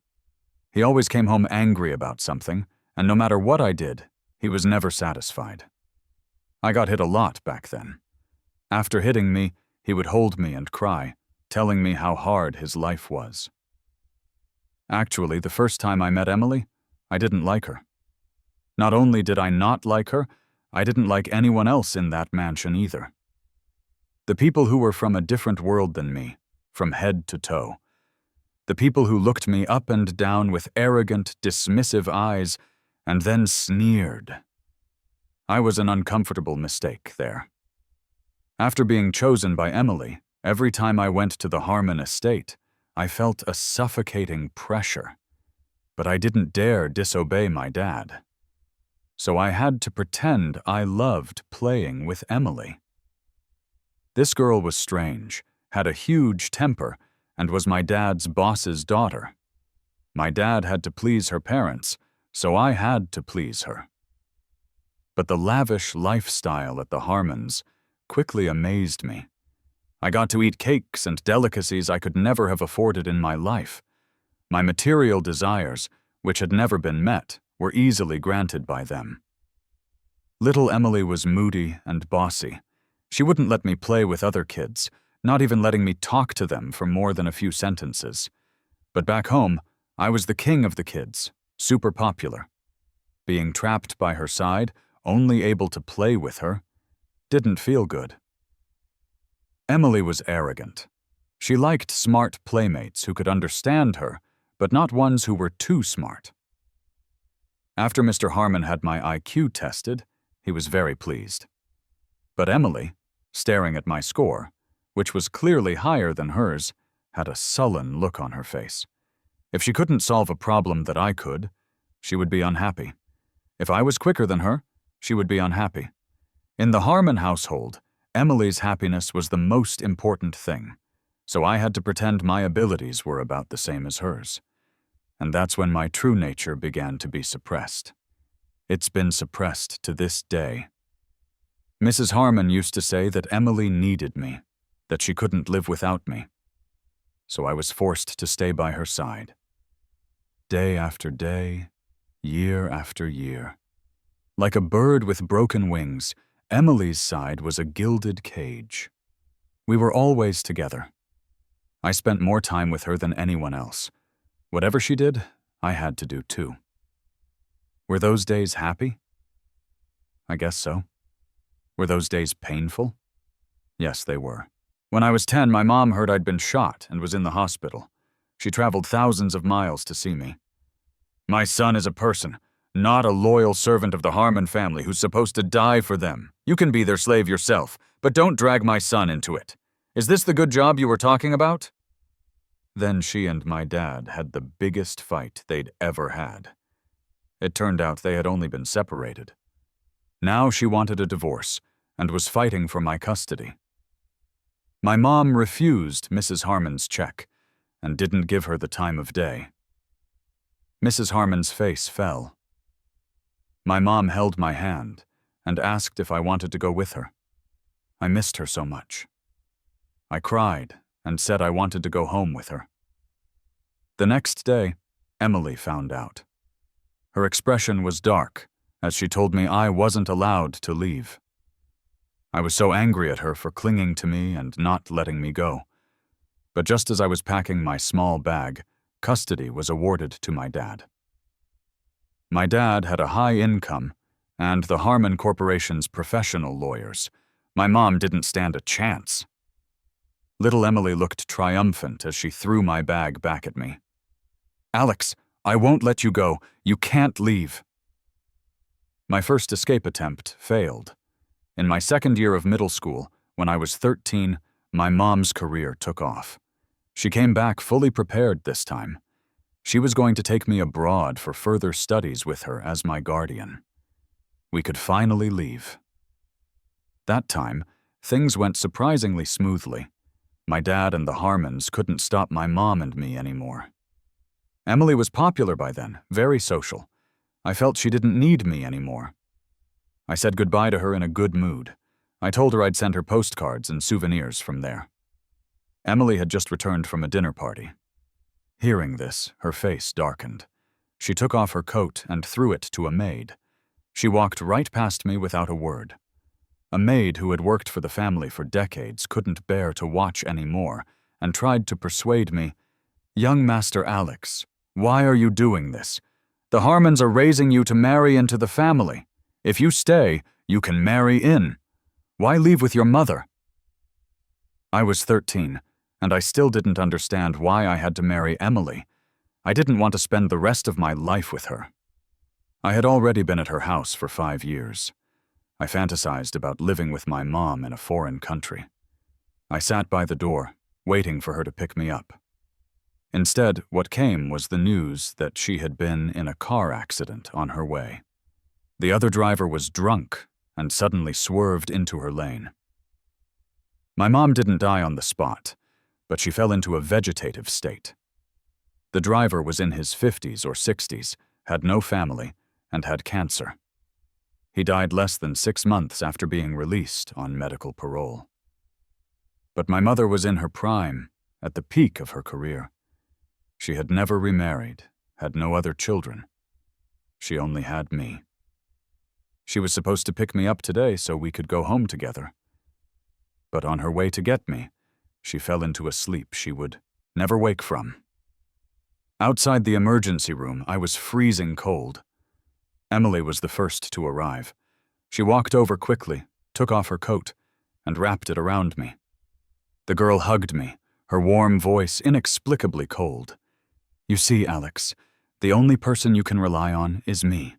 He always came home angry about something, and no matter what I did, he was never satisfied. I got hit a lot back then. After hitting me, he would hold me and cry, telling me how hard his life was. Actually, the first time I met Emily, I didn't like her. Not only did I not like her, I didn't like anyone else in that mansion either. The people who were from a different world than me, from head to toe. The people who looked me up and down with arrogant, dismissive eyes and then sneered. I was an uncomfortable mistake there. After being chosen by Emily, every time I went to the Harmon estate, I felt a suffocating pressure. But I didn't dare disobey my dad. So I had to pretend I loved playing with Emily. This girl was strange, had a huge temper, and was my dad's boss's daughter. My dad had to please her parents, so I had to please her. But the lavish lifestyle at the Harmons quickly amazed me. I got to eat cakes and delicacies I could never have afforded in my life. My material desires, which had never been met, were easily granted by them. Little Emily was moody and bossy. She wouldn't let me play with other kids, not even letting me talk to them for more than a few sentences. But back home, I was the king of the kids, super popular. Being trapped by her side, only able to play with her, didn't feel good. Emily was arrogant. She liked smart playmates who could understand her, but not ones who were too smart. After Mr. Harmon had my IQ tested, he was very pleased. But Emily, staring at my score, which was clearly higher than hers, had a sullen look on her face. If she couldn't solve a problem that I could, she would be unhappy. If I was quicker than her, she would be unhappy. In the Harmon household, Emily's happiness was the most important thing. so I had to pretend my abilities were about the same as hers. And that's when my true nature began to be suppressed. It's been suppressed to this day. Mrs. Harmon used to say that Emily needed me, that she couldn't live without me. So I was forced to stay by her side. Day after day, year after year. Like a bird with broken wings, Emily's side was a gilded cage. We were always together. I spent more time with her than anyone else. Whatever she did, I had to do too. Were those days happy? I guess so. Were those days painful? Yes, they were. When I was 10, my mom heard I'd been shot and was in the hospital. She traveled thousands of miles to see me. My son is a person, not a loyal servant of the Harmon family who's supposed to die for them. You can be their slave yourself, but don't drag my son into it. Is this the good job you were talking about? Then she and my dad had the biggest fight they'd ever had. It turned out they had only been separated. Now she wanted a divorce and was fighting for my custody. My mom refused Mrs. Harmon's check and didn't give her the time of day. Mrs. Harmon's face fell. My mom held my hand and asked if I wanted to go with her. I missed her so much. I cried and said I wanted to go home with her. The next day, Emily found out. Her expression was dark as she told me I wasn't allowed to leave. I was so angry at her for clinging to me and not letting me go. But just as I was packing my small bag, custody was awarded to my dad. My dad had a high income, and the Harmon Corporation's professional lawyers. My mom didn't stand a chance. Little Emily looked triumphant as she threw my bag back at me. "Alex, I won't let you go. You can't leave." My first escape attempt failed. In my second year of middle school, when I was 13, my mom's career took off. She came back fully prepared this time. She was going to take me abroad for further studies with her as my guardian. We could finally leave. That time, things went surprisingly smoothly. My dad and the Harmons couldn't stop my mom and me anymore. Emily was popular by then, very social. I felt she didn't need me anymore. I said goodbye to her in a good mood. I told her I'd send her postcards and souvenirs from there. Emily had just returned from a dinner party. Hearing this, her face darkened. She took off her coat and threw it to a maid. She walked right past me without a word. A maid who had worked for the family for decades couldn't bear to watch anymore and tried to persuade me, "Young Master Alex, why are you doing this? The Harmons are raising you to marry into the family. If you stay, you can marry in. Why leave with your mother?" I was 13, and I still didn't understand why I had to marry Emily. I didn't want to spend the rest of my life with her. I had already been at her house for 5 years. I fantasized about living with my mom in a foreign country. I sat by the door, waiting for her to pick me up. Instead, what came was the news that she had been in a car accident on her way. The other driver was drunk and suddenly swerved into her lane. My mom didn't die on the spot, but she fell into a vegetative state. The driver was in his 50s or 60s, had no family, and had cancer. He died less than 6 months after being released on medical parole. But my mother was in her prime, at the peak of her career. She had never remarried, had no other children. She only had me. She was supposed to pick me up today so we could go home together. But on her way to get me, she fell into a sleep she would never wake from. Outside the emergency room, I was freezing cold. Emily was the first to arrive. She walked over quickly, took off her coat, and wrapped it around me. The girl hugged me, her warm voice inexplicably cold. "You see, Alex, the only person you can rely on is me."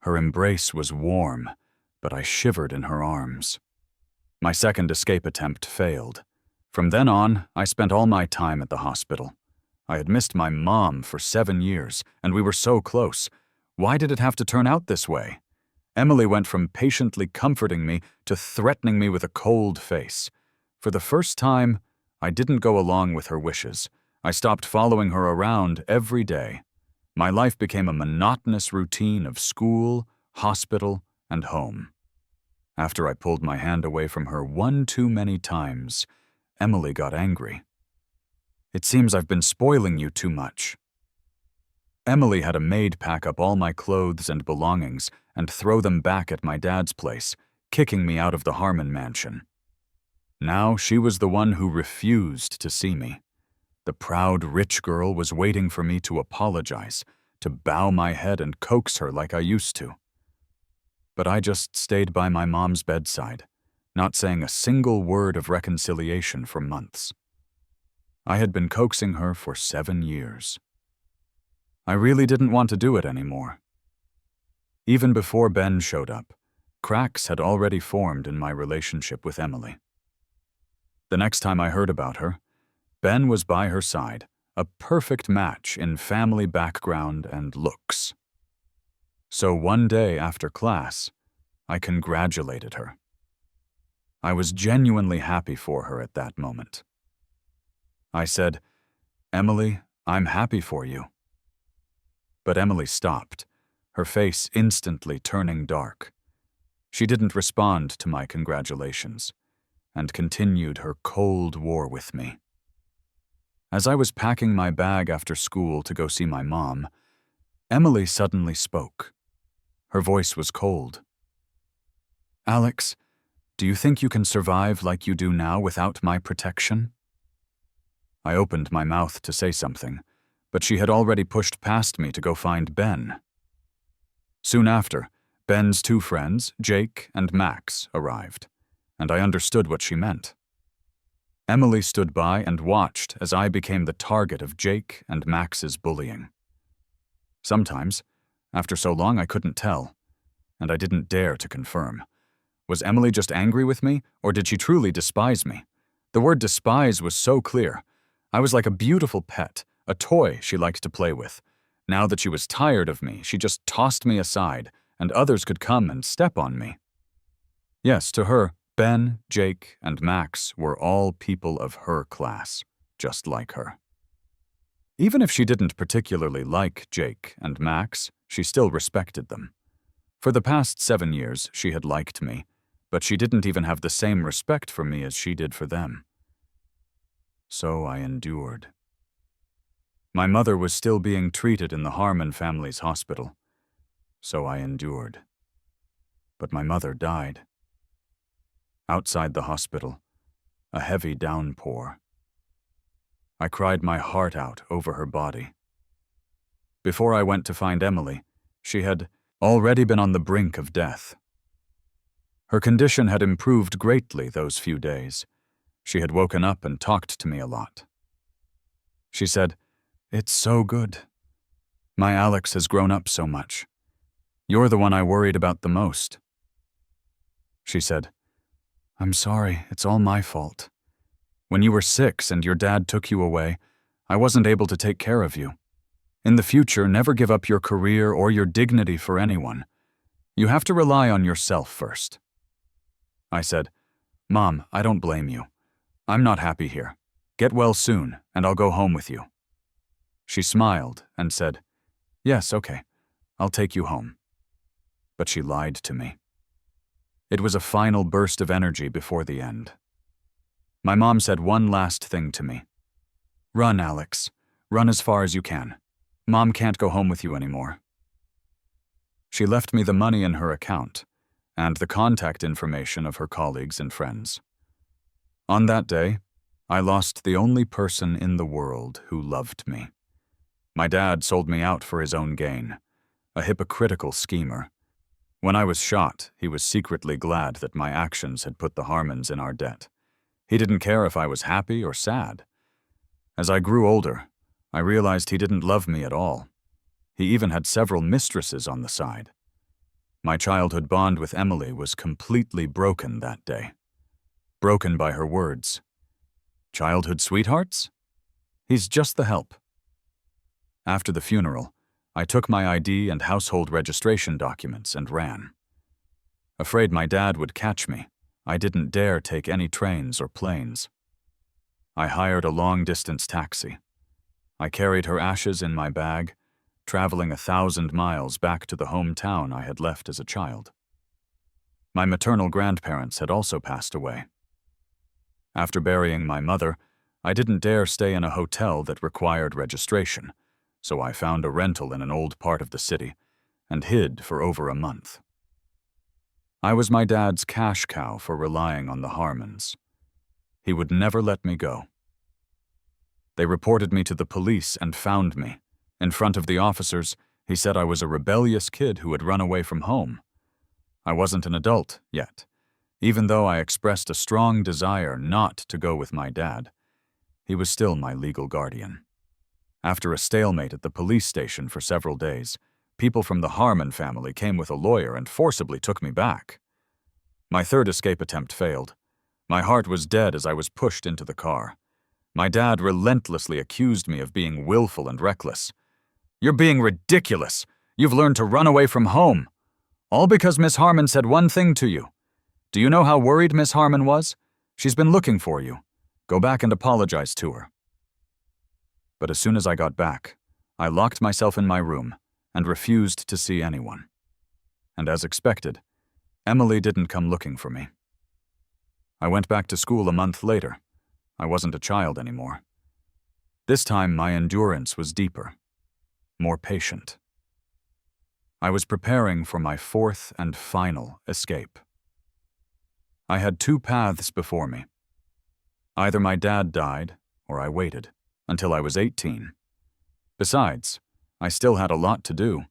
Her embrace was warm, but I shivered in her arms. My second escape attempt failed. From then on, I spent all my time at the hospital. I had missed my mom for 7 years, and we were so close. Why did it have to turn out this way? Emily went from patiently comforting me to threatening me with a cold face. For the first time, I didn't go along with her wishes. I stopped following her around every day. My life became a monotonous routine of school, hospital, and home. After I pulled my hand away from her one too many times, Emily got angry. "It seems I've been spoiling you too much." Emily had a maid pack up all my clothes and belongings and throw them back at my dad's place, kicking me out of the Harmon mansion. Now she was the one who refused to see me. The proud rich girl was waiting for me to apologize, to bow my head and coax her like I used to. But I just stayed by my mom's bedside, not saying a single word of reconciliation for months. I had been coaxing her for 7 years. I really didn't want to do it anymore. Even before Ben showed up, cracks had already formed in my relationship with Emily. The next time I heard about her, Ben was by her side, a perfect match in family background and looks. So one day after class, I congratulated her. I was genuinely happy for her at that moment. I said, "Emily, I'm happy for you." But Emily stopped, her face instantly turning dark. She didn't respond to my congratulations, and continued her cold war with me. As I was packing my bag after school to go see my mom, Emily suddenly spoke. Her voice was cold. "Alex, do you think you can survive like you do now without my protection?" I opened my mouth to say something, but she had already pushed past me to go find Ben. Soon after, Ben's 2 friends, Jake and Max, arrived, and I understood what she meant. Emily stood by and watched as I became the target of Jake and Max's bullying. Sometimes, after so long I couldn't tell, and I didn't dare to confirm. Was Emily just angry with me, or did she truly despise me? The word despise was so clear. I was like a beautiful pet, a toy she liked to play with. Now that she was tired of me, she just tossed me aside, and others could come and step on me. Yes, to her, Ben, Jake, and Max were all people of her class, just like her. Even if she didn't particularly like Jake and Max, she still respected them. For the past 7 years, she had liked me, but she didn't even have the same respect for me as she did for them. So I endured. My mother was still being treated in the Harmon family's hospital, so I endured. But my mother died. Outside the hospital, a heavy downpour. I cried my heart out over her body. Before I went to find Emily, she had already been on the brink of death. Her condition had improved greatly those few days. She had woken up and talked to me a lot. She said, "It's so good. My Alex has grown up so much. You're the one I worried about the most." She said, "I'm sorry, it's all my fault. When you were 6 and your dad took you away, I wasn't able to take care of you. In the future, never give up your career or your dignity for anyone. You have to rely on yourself first." I said, "Mom, I don't blame you. I'm not happy here. Get well soon, and I'll go home with you." She smiled and said, "Yes, okay, I'll take you home." But she lied to me. It was a final burst of energy before the end. My mom said one last thing to me. "Run, Alex. Run as far as you can. Mom can't go home with you anymore." She left me the money in her account and the contact information of her colleagues and friends. On that day, I lost the only person in the world who loved me. My dad sold me out for his own gain, a hypocritical schemer. When I was shot, he was secretly glad that my actions had put the Harmons in our debt. He didn't care if I was happy or sad. As I grew older, I realized he didn't love me at all. He even had several mistresses on the side. My childhood bond with Emily was completely broken that day. Broken by her words. Childhood sweethearts? He's just the help. After the funeral, I took my ID and household registration documents and ran. Afraid my dad would catch me, I didn't dare take any trains or planes. I hired a long-distance taxi. I carried her ashes in my bag, traveling 1,000 miles back to the hometown I had left as a child. My maternal grandparents had also passed away. After burying my mother, I didn't dare stay in a hotel that required registration, so I found a rental in an old part of the city and hid for over a month. I was my dad's cash cow for relying on the Harmons. He would never let me go. They reported me to the police and found me. In front of the officers, he said I was a rebellious kid who had run away from home. I wasn't an adult yet, even though I expressed a strong desire not to go with my dad. He was still my legal guardian. After a stalemate at the police station for several days, people from the Harmon family came with a lawyer and forcibly took me back. My third escape attempt failed. My heart was dead as I was pushed into the car. My dad relentlessly accused me of being willful and reckless. "You're being ridiculous. You've learned to run away from home. All because Miss Harmon said one thing to you. Do you know how worried Miss Harmon was? She's been looking for you. Go back and apologize to her." But as soon as I got back, I locked myself in my room and refused to see anyone. And as expected, Emily didn't come looking for me. I went back to school a month later. I wasn't a child anymore. This time my endurance was deeper, more patient. I was preparing for my fourth and final escape. I had two paths before me. Either my dad died, or I waited until I was 18. Besides, I still had a lot to do.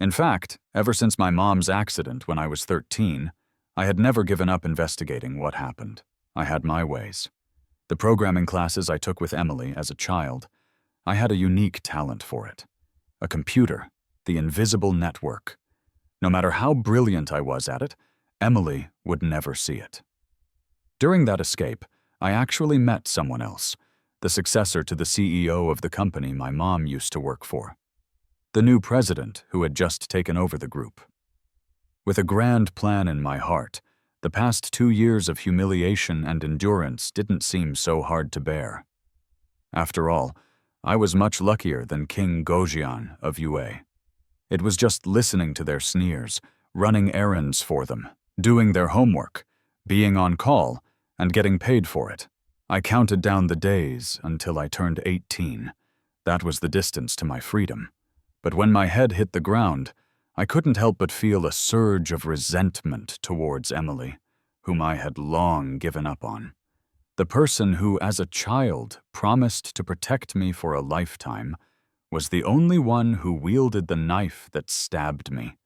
In fact, ever since my mom's accident when I was 13, I had never given up investigating what happened. I had my ways. The programming classes I took with Emily as a child, I had a unique talent for it. A computer, the invisible network. No matter how brilliant I was at it, Emily would never see it. During that escape, I actually met someone else, the successor to the CEO of the company my mom used to work for. The new president who had just taken over the group. With a grand plan in my heart, the past 2 years of humiliation and endurance didn't seem so hard to bear. After all, I was much luckier than King Gojian of Yue. It was just listening to their sneers, running errands for them, doing their homework, being on call, and getting paid for it. I counted down the days until I turned 18. That was the distance to my freedom. But when my head hit the ground, I couldn't help but feel a surge of resentment towards Emily, whom I had long given up on. The person who, as a child, promised to protect me for a lifetime was the only one who wielded the knife that stabbed me.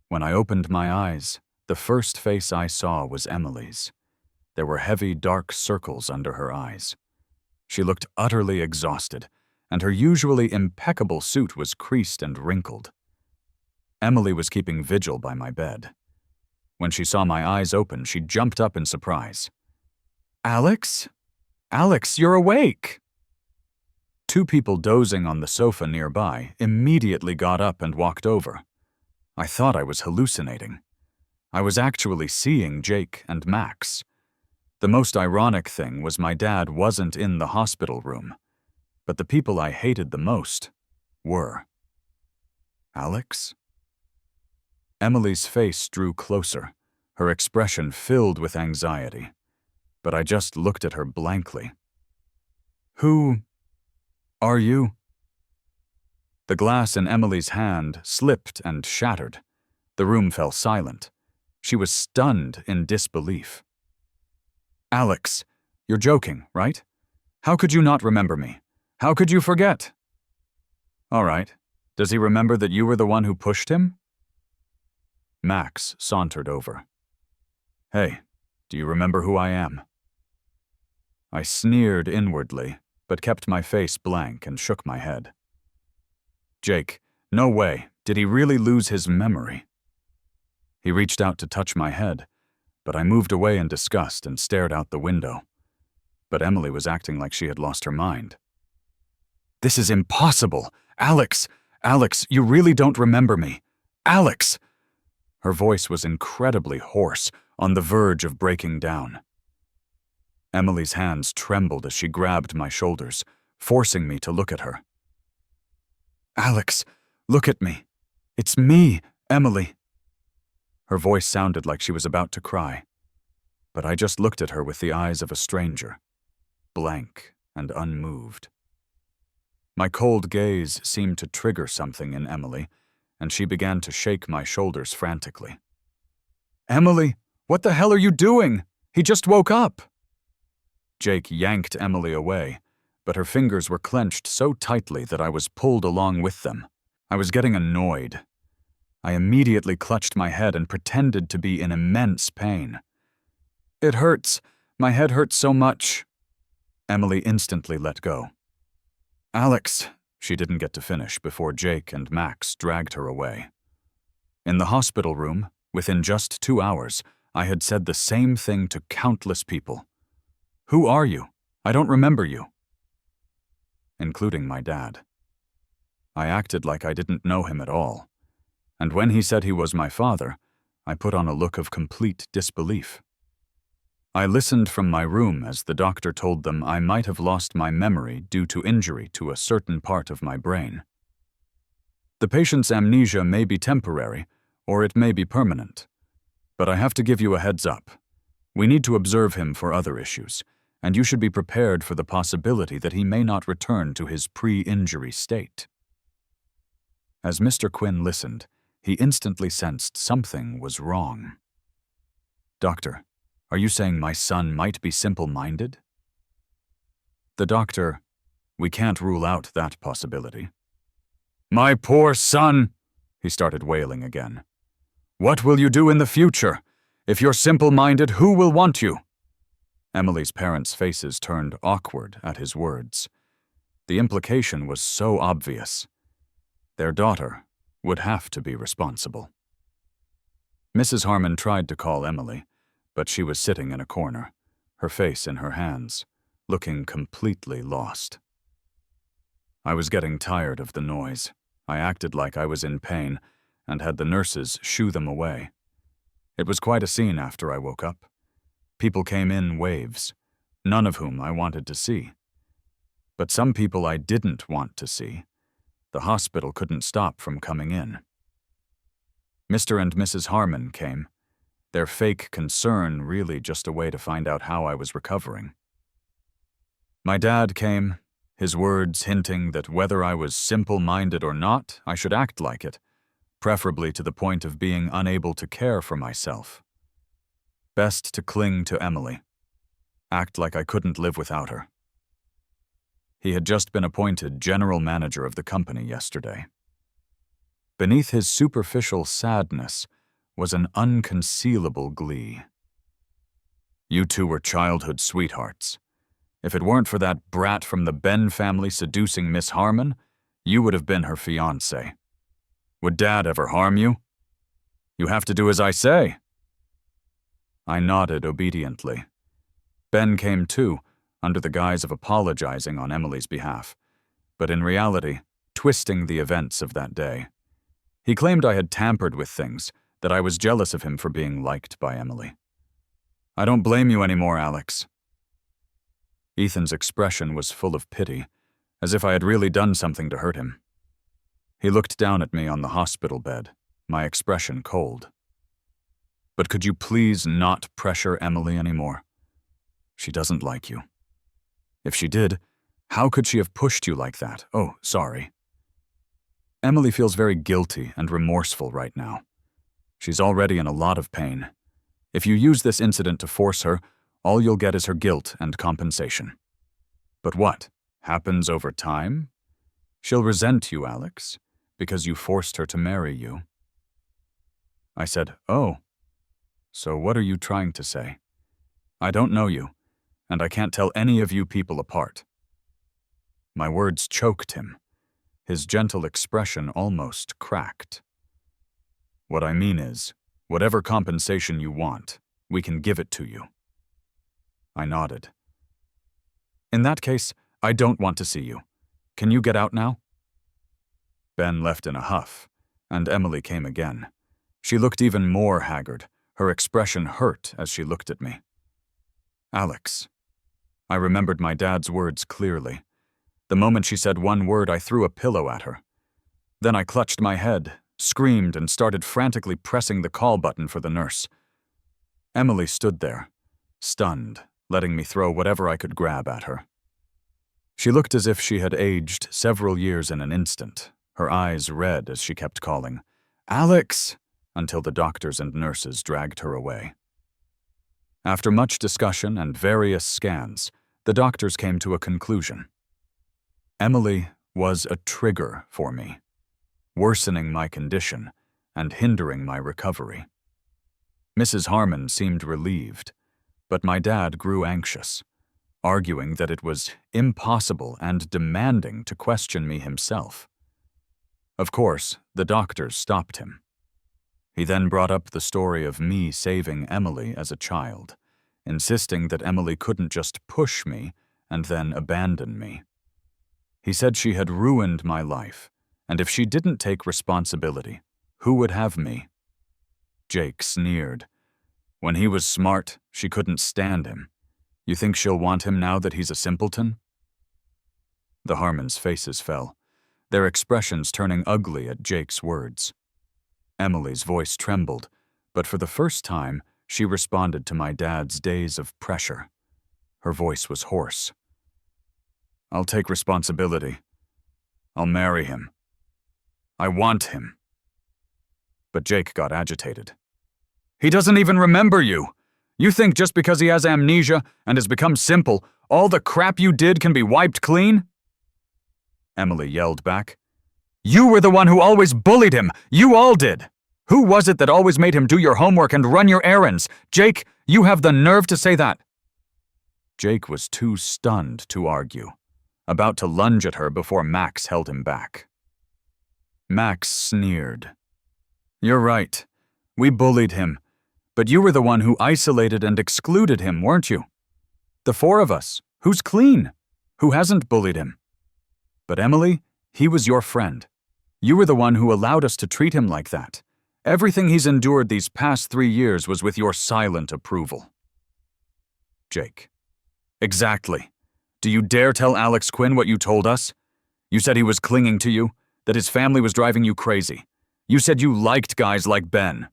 When I opened my eyes, the first face I saw was Emily's. There were heavy, dark circles under her eyes. She looked utterly exhausted, and her usually impeccable suit was creased and wrinkled. Emily was keeping vigil by my bed. When she saw my eyes open, she jumped up in surprise. "Alex? Alex, you're awake!" Two people dozing on the sofa nearby immediately got up and walked over. I thought I was hallucinating. I was actually seeing Jake and Max. The most ironic thing was my dad wasn't in the hospital room, but the people I hated the most were. Alex? Emily's face drew closer, her expression filled with anxiety, but I just looked at her blankly. "Who are you?" The glass in Emily's hand slipped and shattered. The room fell silent. She was stunned in disbelief. "Alex, you're joking, right? How could you not remember me? How could you forget?" "All right. Does he remember that you were the one who pushed him?" Max sauntered over. "Hey, do you remember who I am?" I sneered inwardly, but kept my face blank and shook my head. "Jake, no way. Did he really lose his memory?" He reached out to touch my head, but I moved away in disgust and stared out the window. But Emily was acting like she had lost her mind. "This is impossible! Alex! Alex, you really don't remember me! Alex!" Her voice was incredibly hoarse, on the verge of breaking down. Emily's hands trembled as she grabbed my shoulders, forcing me to look at her. "Alex, look at me. It's me, Emily." Her voice sounded like she was about to cry, but I just looked at her with the eyes of a stranger, blank and unmoved. My cold gaze seemed to trigger something in Emily, and she began to shake my shoulders frantically. "Emily, what the hell are you doing? He just woke up." Jake yanked Emily away, but her fingers were clenched so tightly that I was pulled along with them. I was getting annoyed. I immediately clutched my head and pretended to be in immense pain. "It hurts. My head hurts so much." Emily instantly let go. "Alex," she didn't get to finish before Jake and Max dragged her away. In the hospital room, within just 2 hours, I had said the same thing to countless people. "Who are you? I don't remember you." Including my dad. I acted like I didn't know him at all, and when he said he was my father, I put on a look of complete disbelief. I listened from my room as the doctor told them I might have lost my memory due to injury to a certain part of my brain. The patient's amnesia may be temporary, or it may be permanent. But I have to give you a heads up. We need to observe him for other issues, and you should be prepared for the possibility that he may not return to his pre-injury state. As Mr. Quinn listened, he instantly sensed something was wrong. "Doctor, are you saying my son might be simple-minded?" The doctor, "We can't rule out that possibility." "My poor son," he started wailing again. "What will you do in the future? If you're simple-minded, who will want you?" Emily's parents' faces turned awkward at his words. The implication was so obvious. Their daughter would have to be responsible. Mrs. Harmon tried to call Emily, but she was sitting in a corner, her face in her hands, looking completely lost. I was getting tired of the noise. I acted like I was in pain and had the nurses shoo them away. It was quite a scene after I woke up. People came in waves, none of whom I wanted to see. But some people I didn't want to see. The hospital couldn't stop from coming in. Mr. and Mrs. Harmon came, their fake concern really just a way to find out how I was recovering. My dad came, his words hinting that whether I was simple-minded or not, I should act like it, preferably to the point of being unable to care for myself. Best to cling to Emily, act like I couldn't live without her. He had just been appointed general manager of the company yesterday. Beneath his superficial sadness was an unconcealable glee. "You two were childhood sweethearts. If it weren't for that brat from the Ben family seducing Miss Harmon, you would have been her fiancé. Would Dad ever harm you? You have to do as I say." I nodded obediently. Ben came too, under the guise of apologizing on Emily's behalf, but in reality, twisting the events of that day. He claimed I had tampered with things, that I was jealous of him for being liked by Emily. "I don't blame you anymore, Alex." Ethan's expression was full of pity, as if I had really done something to hurt him. He looked down at me on the hospital bed, my expression cold. "But could you please not pressure Emily anymore? She doesn't like you. If she did, how could she have pushed you like that? Oh, sorry. Emily feels very guilty and remorseful right now. She's already in a lot of pain. If you use this incident to force her, all you'll get is her guilt and compensation. But what? Happens over time? She'll resent you, Alex, because you forced her to marry you." I said, "Oh, so what are you trying to say? I don't know you, and I can't tell any of you people apart." My words choked him. His gentle expression almost cracked. "What I mean is, whatever compensation you want, we can give it to you." I nodded. "In that case, I don't want to see you. Can you get out now?" Ben left in a huff, and Emily came again. She looked even more haggard. Her expression hurt as she looked at me. "Alex, I remembered my dad's words clearly. The moment she said one word, I threw a pillow at her. Then I clutched my head, screamed, and started frantically pressing the call button for the nurse. Emily stood there, stunned, letting me throw whatever I could grab at her. She looked as if she had aged several years in an instant, her eyes red as she kept calling, "Alex!" until the doctors and nurses dragged her away. After much discussion and various scans, the doctors came to a conclusion. Emily was a trigger for me, worsening my condition and hindering my recovery. Mrs. Harmon seemed relieved, but my dad grew anxious, arguing that it was impossible and demanding to question me himself. Of course, the doctors stopped him. He then brought up the story of me saving Emily as a child, insisting that Emily couldn't just push me and then abandon me. He said she had ruined my life, and if she didn't take responsibility, who would have me? Jake sneered. When he was smart, she couldn't stand him. You think she'll want him now that he's a simpleton? The Harmons' faces fell, their expressions turning ugly at Jake's words. Emily's voice trembled, but for the first time, she responded to my dad's days of pressure. Her voice was hoarse. "I'll take responsibility. I'll marry him. I want him." But Jake got agitated. "He doesn't even remember you. You think just because he has amnesia and has become simple, all the crap you did can be wiped clean?" Emily yelled back. "You were the one who always bullied him. You all did. Who was it that always made him do your homework and run your errands? Jake, you have the nerve to say that." Jake was too stunned to argue, about to lunge at her before Max held him back. Max sneered. "You're right. We bullied him. But you were the one who isolated and excluded him, weren't you? The four of us. Who's clean? Who hasn't bullied him? But Emily, he was your friend. You were the one who allowed us to treat him like that. Everything he's endured these past 3 years was with your silent approval." Jake. "Exactly. Do you dare tell Alex Quinn what you told us? You said he was clinging to you, that his family was driving you crazy. You said you liked guys like Ben."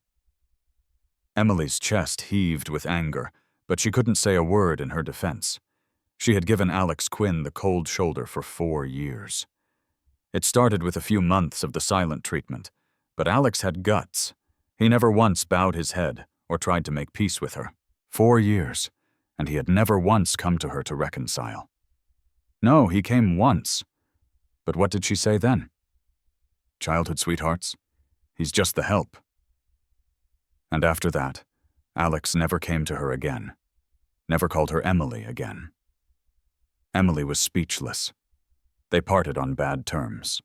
Emily's chest heaved with anger, but she couldn't say a word in her defense. She had given Alex Quinn the cold shoulder for 4 years. It started with a few months of the silent treatment, but Alex had guts. He never once bowed his head or tried to make peace with her. 4 years, and he had never once come to her to reconcile. No, he came once. But what did she say then? Childhood sweethearts? He's just the help. And after that, Alex never came to her again, never called her Emily again. Emily was speechless. They parted on bad terms.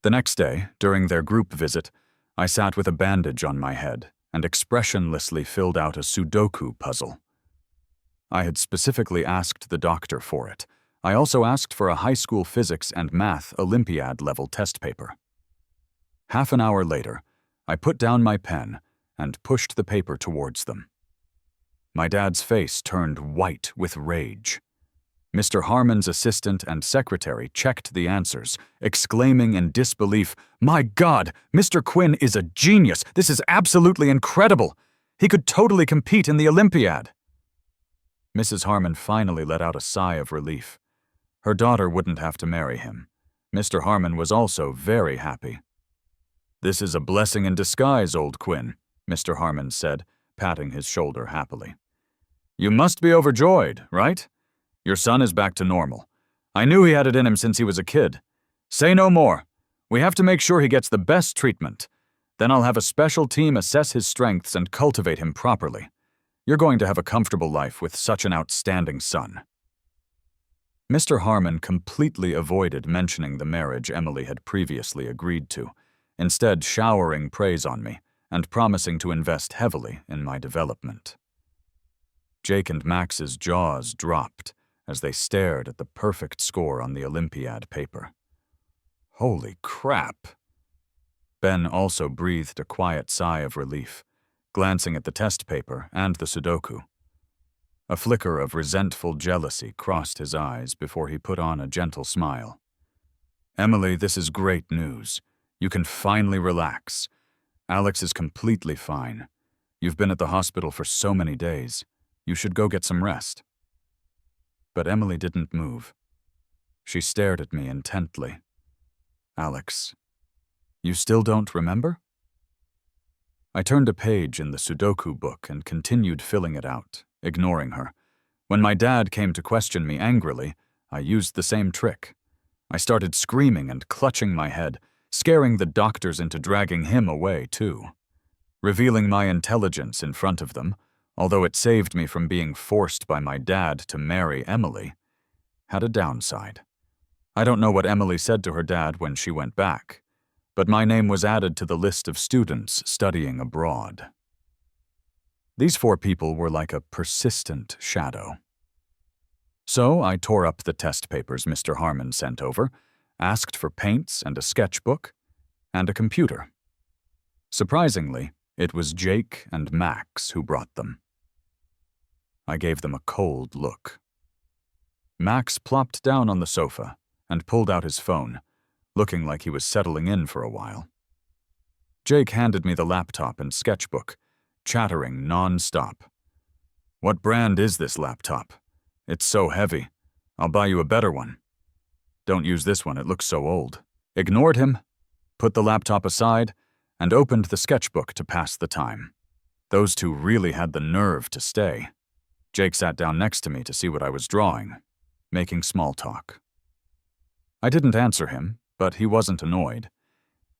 The next day, during their group visit, I sat with a bandage on my head and expressionlessly filled out a Sudoku puzzle. I had specifically asked the doctor for it. I also asked for a high school physics and math Olympiad-level test paper. Half an hour later, I put down my pen and pushed the paper towards them. My dad's face turned white with rage. Mr. Harmon's assistant and secretary checked the answers, exclaiming in disbelief, "My God, Mr. Quinn is a genius! This is absolutely incredible! He could totally compete in the Olympiad!" Mrs. Harmon finally let out a sigh of relief. Her daughter wouldn't have to marry him. Mr. Harmon was also very happy. "This is a blessing in disguise, old Quinn," Mr. Harmon said, patting his shoulder happily. "You must be overjoyed, right? Your son is back to normal. I knew he had it in him since he was a kid. Say no more. We have to make sure he gets the best treatment. Then I'll have a special team assess his strengths and cultivate him properly. You're going to have a comfortable life with such an outstanding son." Mr. Harmon completely avoided mentioning the marriage Emily had previously agreed to, instead showering praise on me and promising to invest heavily in my development. Jake and Max's jaws dropped as they stared at the perfect score on the Olympiad paper. Holy crap! Ben also breathed a quiet sigh of relief, glancing at the test paper and the Sudoku. A flicker of resentful jealousy crossed his eyes before he put on a gentle smile. Emily, this is great news. You can finally relax. Alex is completely fine. You've been at the hospital for so many days. You should go get some rest. But Emily didn't move. She stared at me intently. Alex, you still don't remember? I turned a page in the Sudoku book and continued filling it out, ignoring her. When my dad came to question me angrily, I used the same trick. I started screaming and clutching my head, scaring the doctors into dragging him away, too. Revealing my intelligence in front of them, although it saved me from being forced by my dad to marry Emily, had a downside. I don't know what Emily said to her dad when she went back, but my name was added to the list of students studying abroad. These 4 people were like a persistent shadow. So I tore up the test papers Mr. Harmon sent over, asked for paints and a sketchbook, and a computer. Surprisingly, it was Jake and Max who brought them. I gave them a cold look. Max plopped down on the sofa and pulled out his phone, looking like he was settling in for a while. Jake handed me the laptop and sketchbook, chattering non-stop. "What brand is this laptop? It's so heavy. I'll buy you a better one." "Don't use this one, it looks so old." Ignored him, put the laptop aside, and opened the sketchbook to pass the time. Those 2 really had the nerve to stay. Jake sat down next to me to see what I was drawing, making small talk. I didn't answer him, but he wasn't annoyed.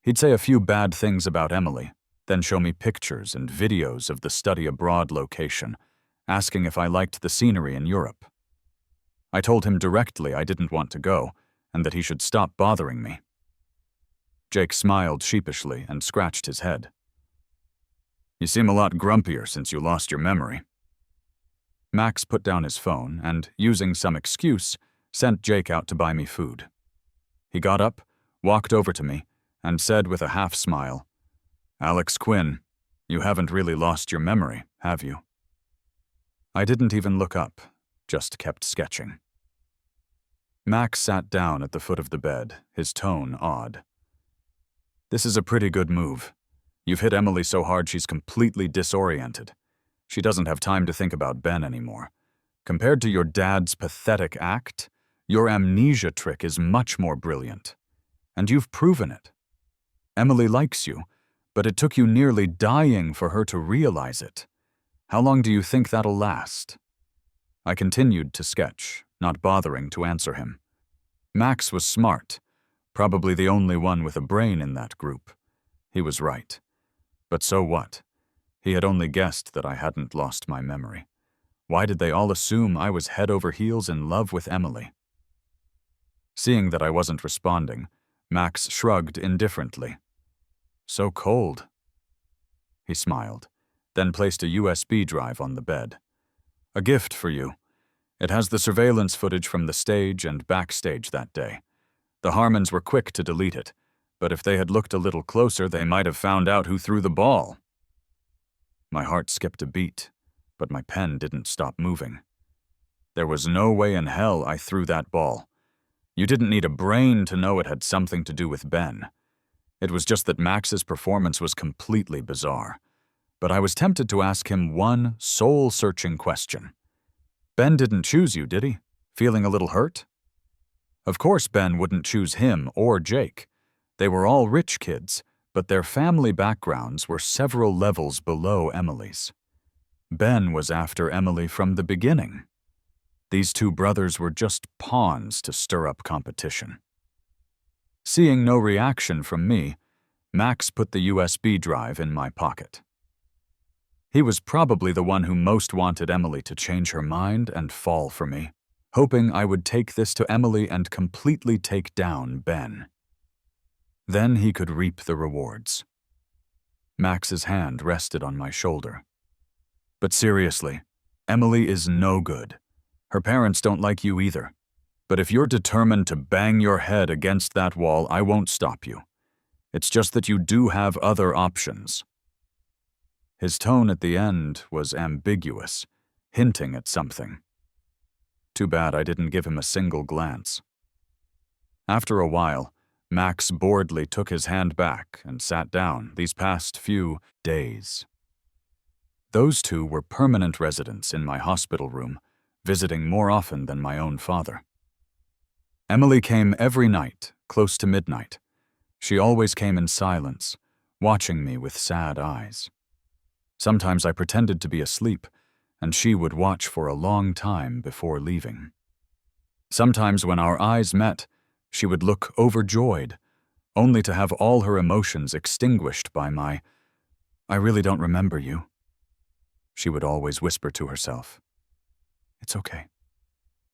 He'd say a few bad things about Emily, then show me pictures and videos of the study abroad location, asking if I liked the scenery in Europe. I told him directly I didn't want to go, and that he should stop bothering me. Jake smiled sheepishly and scratched his head. "You seem a lot grumpier since you lost your memory." Max put down his phone and, using some excuse, sent Jake out to buy me food. He got up, walked over to me, and said with a half-smile, "Alex Quinn, you haven't really lost your memory, have you?" I didn't even look up, just kept sketching. Max sat down at the foot of the bed, his tone odd. "This is a pretty good move. You've hit Emily so hard she's completely disoriented. She doesn't have time to think about Ben anymore. Compared to your dad's pathetic act, your amnesia trick is much more brilliant. And you've proven it. Emily likes you, but it took you nearly dying for her to realize it. How long do you think that'll last?" I continued to sketch, not bothering to answer him. Max was smart, probably the only one with a brain in that group. He was right. But so what? He had only guessed that I hadn't lost my memory. Why did they all assume I was head over heels in love with Emily? Seeing that I wasn't responding, Max shrugged indifferently. "So cold." He smiled, then placed a USB drive on the bed. "A gift for you. It has the surveillance footage from the stage and backstage that day. The Harmons were quick to delete it, but if they had looked a little closer, they might have found out who threw the ball." My heart skipped a beat, but my pen didn't stop moving. There was no way in hell I threw that ball. You didn't need a brain to know it had something to do with Ben. It was just that Max's performance was completely bizarre. But I was tempted to ask him one soul-searching question. "Ben didn't choose you, did he? Feeling a little hurt?" Of course Ben wouldn't choose him or Jake. They were all rich kids, but their family backgrounds were several levels below Emily's. Ben was after Emily from the beginning. These 2 brothers were just pawns to stir up competition. Seeing no reaction from me, Max put the USB drive in my pocket. He was probably the one who most wanted Emily to change her mind and fall for me, hoping I would take this to Emily and completely take down Ben. Then he could reap the rewards. Max's hand rested on my shoulder. "But seriously, Emily is no good. Her parents don't like you either. But if you're determined to bang your head against that wall, I won't stop you. It's just that you do have other options." His tone at the end was ambiguous. hinting at something. Too bad I didn't give him a single glance. After a while, Max boredly took his hand back and sat down these past few days. Those two were permanent residents in my hospital room, visiting more often than my own father. Emily came every night, close to midnight. She always came in silence, watching me with sad eyes. Sometimes I pretended to be asleep, and she would watch for a long time before leaving. Sometimes when our eyes met, she would look overjoyed, only to have all her emotions extinguished by my, "I really don't remember you." She would always whisper to herself, "It's okay.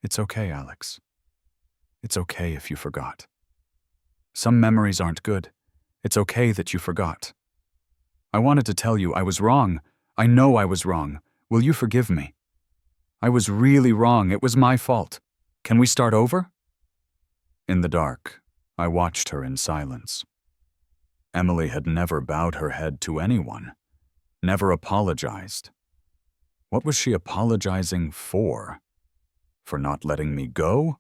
It's okay, Alex. It's okay if you forgot. Some memories aren't good. It's okay that you forgot. I wanted to tell you I was wrong. I know I was wrong. Will you forgive me? I was really wrong. It was my fault. Can we start over?" In the dark, I watched her in silence. Emily had never bowed her head to anyone, never apologized. What was she apologizing for? For not letting me go?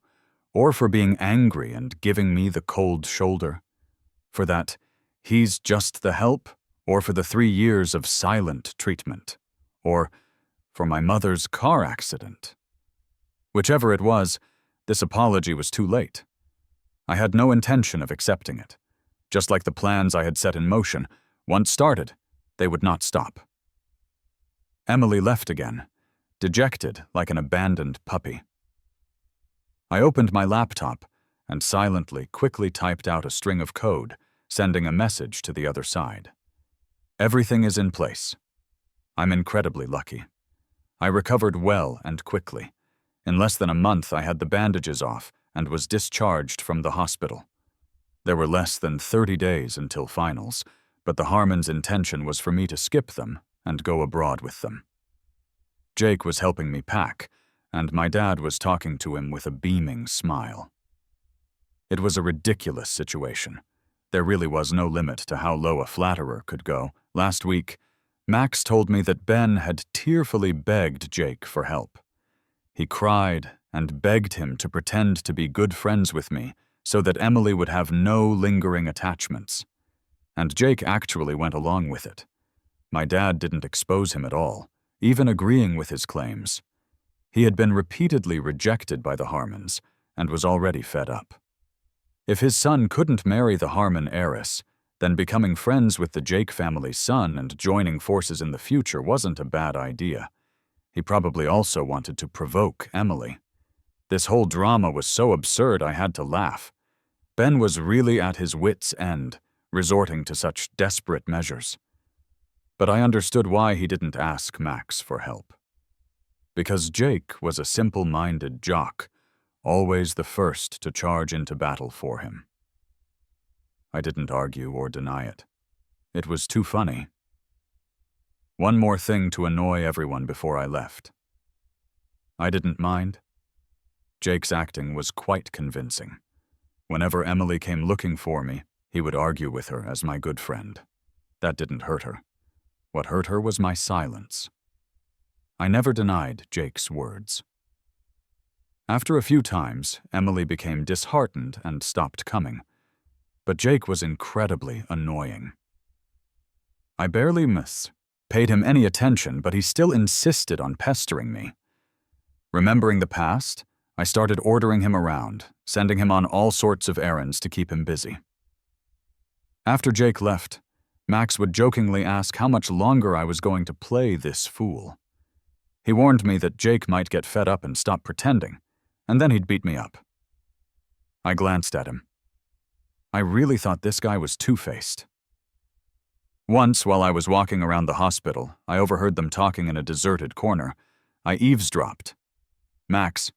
Or for being angry and giving me the cold shoulder? For that, "he's just the help"? Or for the 3 years of silent treatment? Or for my mother's car accident? Whichever it was, this apology was too late. I had no intention of accepting it. Just like the plans I had set in motion, once started, they would not stop. Emily left again, dejected like an abandoned puppy. I opened my laptop and silently, quickly typed out a string of code, sending a message to the other side. Everything is in place. I'm incredibly lucky. I recovered well and quickly. In less than a month, I had the bandages off and was discharged from the hospital. There were less than 30 days until finals, but the Harmons' intention was for me to skip them and go abroad with them. Jake was helping me pack, and my dad was talking to him with a beaming smile. It was a ridiculous situation. There really was no limit to how low a flatterer could go. Last week, Max told me that Ben had tearfully begged Jake for help. He cried and begged him to pretend to be good friends with me so that Emily would have no lingering attachments. And Jake actually went along with it. My dad didn't expose him at all, even agreeing with his claims. He had been repeatedly rejected by the Harmons and was already fed up. If his son couldn't marry the Harmon heiress, then becoming friends with the Jake family's son and joining forces in the future wasn't a bad idea. He probably also wanted to provoke Emily. This whole drama was so absurd I had to laugh. Ben was really at his wits' end, resorting to such desperate measures. But I understood why he didn't ask Max for help. Because Jake was a simple-minded jock, always the first to charge into battle for him. I didn't argue or deny it. It was too funny. One more thing to annoy everyone before I left. I didn't mind. Jake's acting was quite convincing. Whenever Emily came looking for me, he would argue with her as my good friend. That didn't hurt her. What hurt her was my silence. I never denied Jake's words. After a few times, Emily became disheartened and stopped coming. But Jake was incredibly annoying. I barely paid him any attention, but he still insisted on pestering me. Remembering the past, I started ordering him around, sending him on all sorts of errands to keep him busy. After Jake left, Max would jokingly ask how much longer I was going to play this fool. He warned me that Jake might get fed up and stop pretending, and then he'd beat me up. I glanced at him. I really thought this guy was two-faced. Once, while I was walking around the hospital, I overheard them talking in a deserted corner. I eavesdropped. "Max,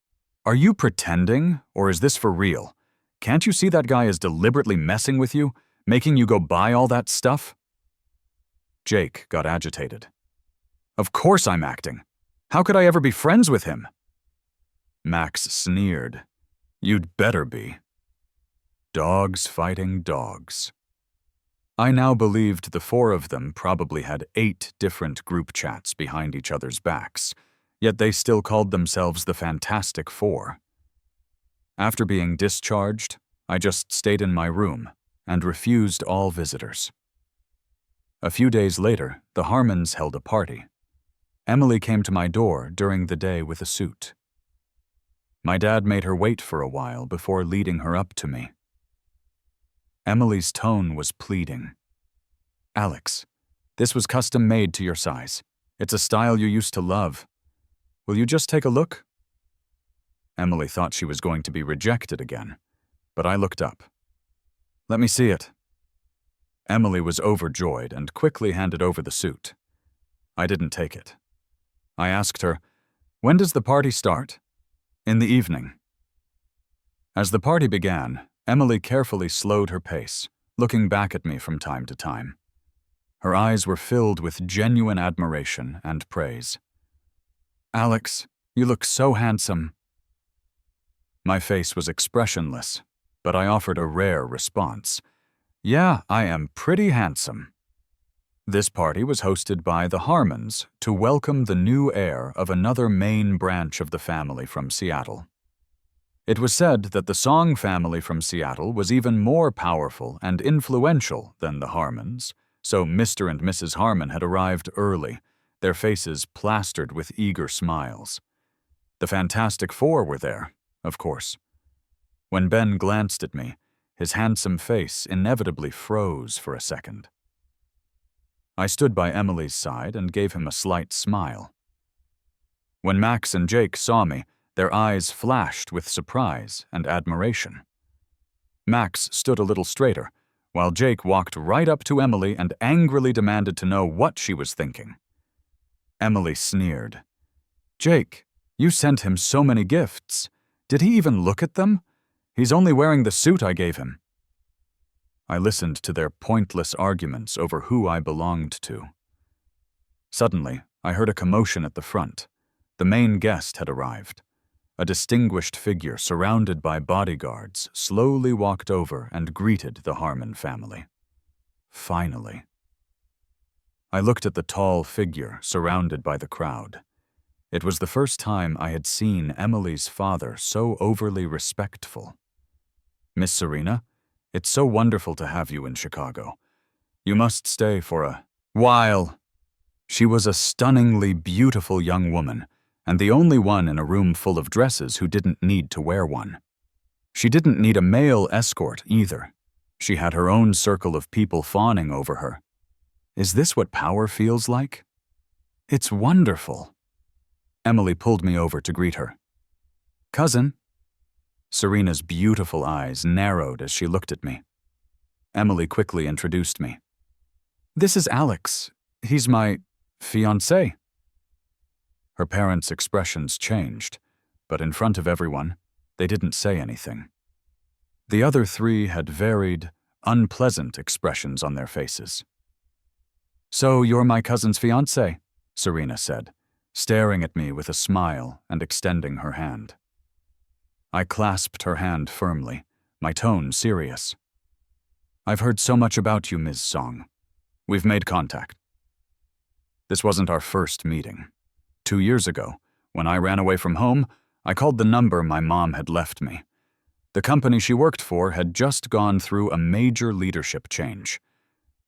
are you pretending, or is this for real? Can't you see that guy is deliberately messing with you, making you go buy all that stuff?" Jake got agitated. "Of course I'm acting. How could I ever be friends with him?" Max sneered. "You'd better be." Dogs fighting dogs. I now believed the four of them probably had 8 different group chats behind each other's backs, Yet they still called themselves the Fantastic Four. After being discharged, I just stayed in my room and refused all visitors. A few days later, the Harmons held a party. Emily came to my door during the day with a suit. My dad made her wait for a while before leading her up to me. Emily's tone was pleading. "Alex, this was custom made to your size. It's a style you used to love. Will you just take a look?" Emily thought she was going to be rejected again, but I looked up. "Let me see it." Emily was overjoyed and quickly handed over the suit. I didn't take it. I asked her, "When does the party start?" "In the evening." As the party began, Emily carefully slowed her pace, looking back at me from time to time. Her eyes were filled with genuine admiration and praise. "Alex, you look so handsome." My face was expressionless, but I offered a rare response. "Yeah, I am pretty handsome." This party was hosted by the Harmons to welcome the new heir of another main branch of the family from Seattle. It was said that the Song family from Seattle was even more powerful and influential than the Harmons, so Mr. and Mrs. Harmon had arrived early, their faces plastered with eager smiles. The Fantastic Four were there, of course. When Ben glanced at me, his handsome face inevitably froze for a second. I stood by Emily's side and gave him a slight smile. When Max and Jake saw me, their eyes flashed with surprise and admiration. Max stood a little straighter, while Jake walked right up to Emily and angrily demanded to know what she was thinking. Emily sneered. "Jake, you sent him so many gifts. Did he even look at them? He's only wearing the suit I gave him." I listened to their pointless arguments over who I belonged to. Suddenly, I heard a commotion at the front. The main guest had arrived. A distinguished figure surrounded by bodyguards slowly walked over and greeted the Harmon family. Finally. I looked at the tall figure surrounded by the crowd. It was the first time I had seen Emily's father so overly respectful. "Miss Serena, it's so wonderful to have you in Chicago. You must stay for a while." She was a stunningly beautiful young woman, and the only one in a room full of dresses who didn't need to wear one. She didn't need a male escort either. She had her own circle of people fawning over her. Is this what power feels like? It's wonderful. Emily pulled me over to greet her. "Cousin." Serena's beautiful eyes narrowed as she looked at me. Emily quickly introduced me. "This is Alex. He's my fiancé." Her parents' expressions changed, but in front of everyone, they didn't say anything. The other three had varied, unpleasant expressions on their faces. "So you're my cousin's fiancé," Serena said, staring at me with a smile and extending her hand. I clasped her hand firmly, my tone serious. "I've heard so much about you, Ms. Song. We've made contact." This wasn't our first meeting. 2 years ago, when I ran away from home, I called the number my mom had left me. The company she worked for had just gone through a major leadership change.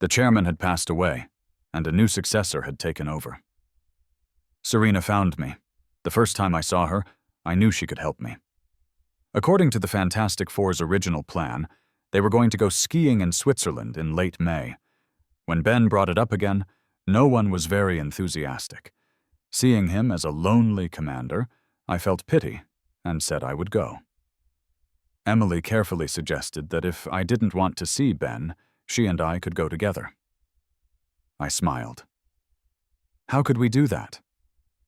The chairman had passed away, and a new successor had taken over. Serena found me. The first time I saw her, I knew she could help me. According to the Fantastic Four's original plan, they were going to go skiing in Switzerland in late May. When Ben brought it up again, no one was very enthusiastic. Seeing him as a lonely commander, I felt pity and said I would go. Emily carefully suggested that if I didn't want to see Ben, she and I could go together. I smiled. How could we do that?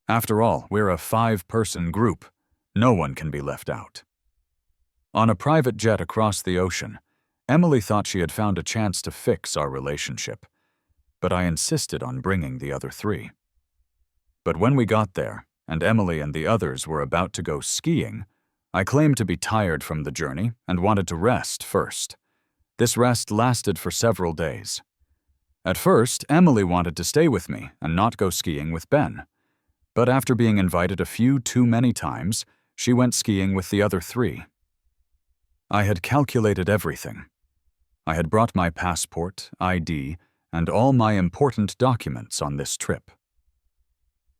After all, we're a 5-person group. No one can be left out. On a private jet across the ocean, Emily thought she had found a chance to fix our relationship, but I insisted on bringing the other 3. But when we got there, and Emily and the others were about to go skiing, I claimed to be tired from the journey and wanted to rest first. This rest lasted for several days. At first, Emily wanted to stay with me and not go skiing with Ben. But after being invited a few too many times, she went skiing with the other three. I had calculated everything. I had brought my passport, ID, and all my important documents on this trip.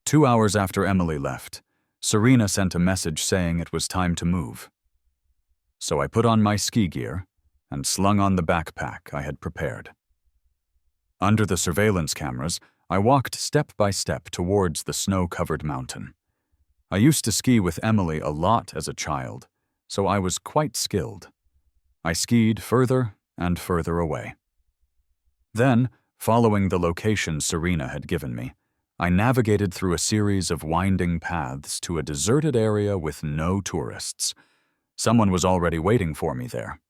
2 hours after Emily left, Serena sent a message saying it was time to move. So I put on my ski gear and slung on the backpack I had prepared. Under the surveillance cameras, I walked step by step towards the snow-covered mountain. I used to ski with Emily a lot as a child, so I was quite skilled. I skied further and further away. Then, following the location Serena had given me, I navigated through a series of winding paths to a deserted area with no tourists. Someone was already waiting for me there.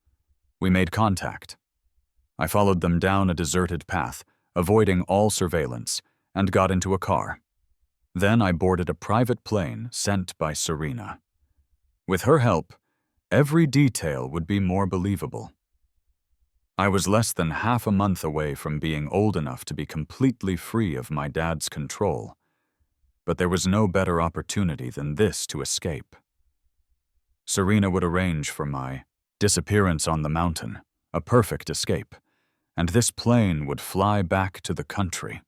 We made contact. I followed them down a deserted path, avoiding all surveillance, and got into a car. Then I boarded a private plane sent by Serena. With her help, every detail would be more believable. I was less than half a month away from being old enough to be completely free of my dad's control, but there was no better opportunity than this to escape. Serena would arrange for my disappearance on the mountain, a perfect escape, and this plane would fly back to the country.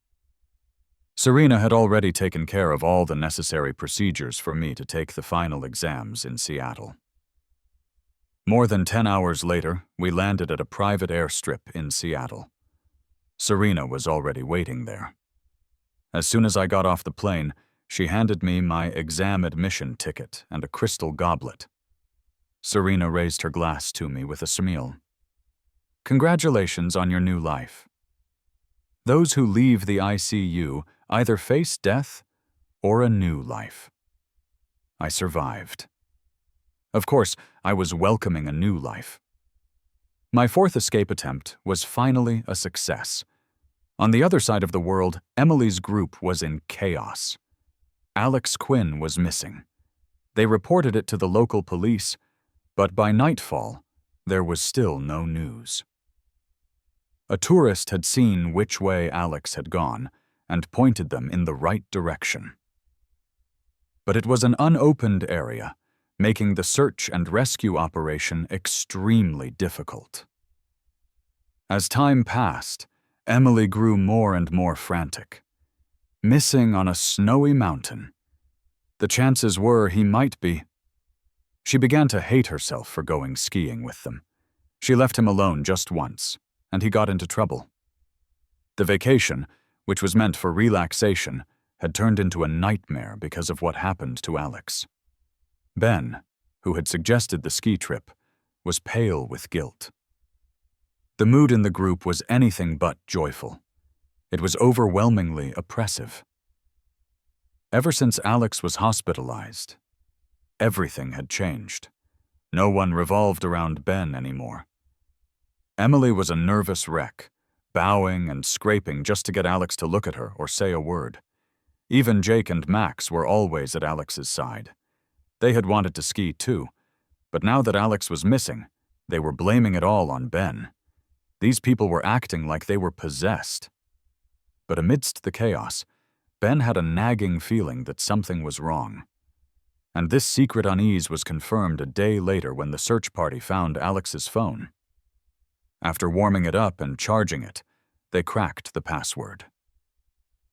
Serena had already taken care of all the necessary procedures for me to take the final exams in Seattle. More than 10 hours later, we landed at a private airstrip in Seattle. Serena was already waiting there. As soon as I got off the plane, she handed me my exam admission ticket and a crystal goblet. Serena raised her glass to me with a smile. "Congratulations on your new life. Those who leave the ICU either face death or a new life." I survived. Of course, I was welcoming a new life. My fourth escape attempt was finally a success. On the other side of the world, Emily's group was in chaos. Alex Quinn was missing. They reported it to the local police, but by nightfall, there was still no news. A tourist had seen which way Alex had gone and pointed them in the right direction. But it was an unopened area, making the search and rescue operation extremely difficult. As time passed, Emily grew more and more frantic. Missing on a snowy mountain. The chances were he might be. She began to hate herself for going skiing with them. She left him alone just once, and he got into trouble. The vacation, which was meant for relaxation, had turned into a nightmare because of what happened to Alex. Ben, who had suggested the ski trip, was pale with guilt. The mood in the group was anything but joyful. It was overwhelmingly oppressive. Ever since Alex was hospitalized, everything had changed. No one revolved around Ben anymore. Emily was a nervous wreck, bowing and scraping just to get Alex to look at her or say a word. Even Jake and Max were always at Alex's side. They had wanted to ski too, but now that Alex was missing, they were blaming it all on Ben. These people were acting like they were possessed. But amidst the chaos, Ben had a nagging feeling that something was wrong. And this secret unease was confirmed a day later when the search party found Alex's phone. After warming it up and charging it, they cracked the password.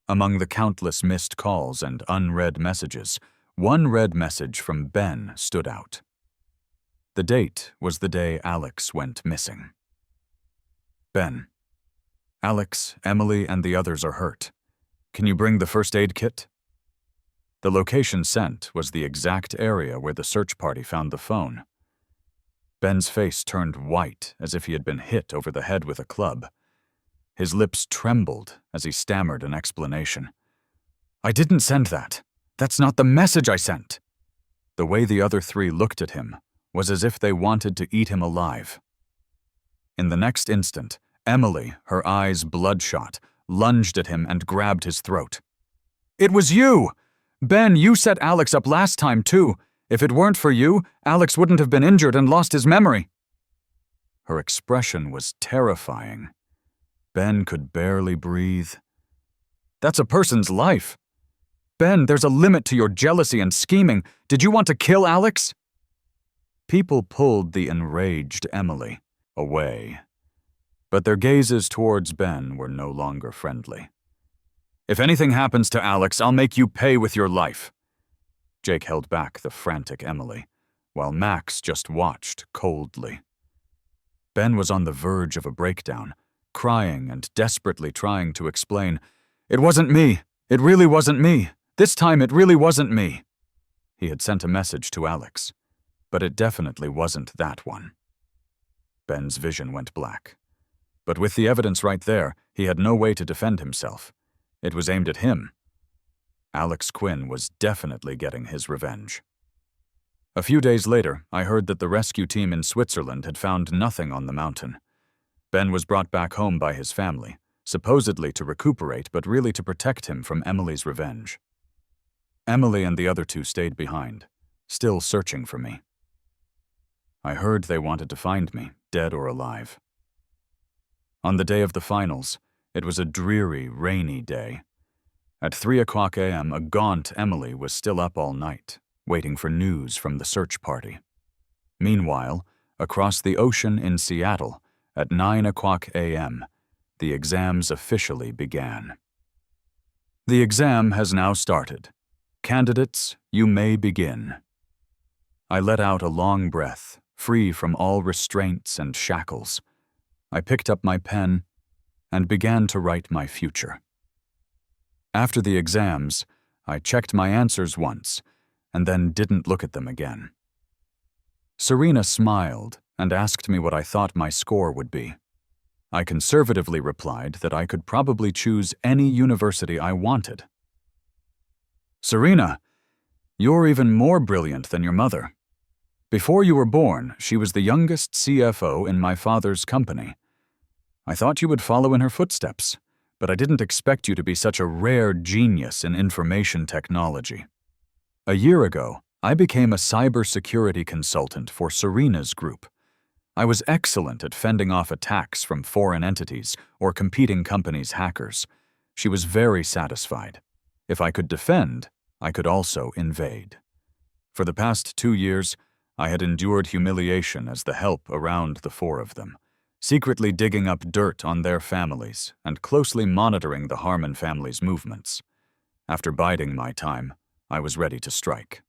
Among the countless missed calls and unread messages, one read message from Ben stood out. The date was the day Alex went missing. Ben, Alex, Emily, and the others are hurt. Can you bring the first aid kit? The location sent was the exact area where the search party found the phone. Ben's face turned white as if he had been hit over the head with a club. His lips trembled as he stammered an explanation. "I didn't send that. That's not the message I sent." The way the other three looked at him was as if they wanted to eat him alive. In the next instant, Emily, her eyes bloodshot, lunged at him and grabbed his throat. "It was you! Ben, you set Alex up last time too. If it weren't for you, Alex wouldn't have been injured and lost his memory." Her expression was terrifying. Ben could barely breathe. "That's a person's life." Ben, there's a limit to your jealousy and scheming. Did you want to kill Alex? People pulled the enraged Emily away, but their gazes towards Ben were no longer friendly. If anything happens to Alex, I'll make you pay with your life. Jake held back the frantic Emily, while Max just watched coldly. Ben was on the verge of a breakdown, crying and desperately trying to explain, "It wasn't me. It really wasn't me. This time it really wasn't me." He had sent a message to Alex, but it definitely wasn't that one. Ben's vision went black. But with the evidence right there, he had no way to defend himself. It was aimed at him. Alex Quinn was definitely getting his revenge. A few days later, I heard that the rescue team in Switzerland had found nothing on the mountain. Ben was brought back home by his family, supposedly to recuperate, but really to protect him from Emily's revenge. Emily and the other two stayed behind, still searching for me. I heard they wanted to find me, dead or alive. On the day of the finals, it was a dreary, rainy day. At 3:00 a.m., a gaunt Emily was still up all night, waiting for news from the search party. Meanwhile, across the ocean in Seattle, at 9:00 a.m., the exams officially began. The exam has now started. Candidates, you may begin. I let out a long breath, free from all restraints and shackles. I picked up my pen and began to write my future. After the exams, I checked my answers once and then didn't look at them again. Serena smiled and asked me what I thought my score would be. I conservatively replied that I could probably choose any university I wanted. "Serena, you're even more brilliant than your mother. Before you were born, she was the youngest CFO in my father's company. I thought you would follow in her footsteps, but I didn't expect you to be such a rare genius in information technology. A year ago, I became a cybersecurity consultant for Serena's group. I was excellent at fending off attacks from foreign entities or competing companies' hackers. She was very satisfied. If I could defend, I could also invade. For the past 2 years, I had endured humiliation as the help around the four of them, secretly digging up dirt on their families and closely monitoring the Harmon family's movements. After biding my time, I was ready to strike.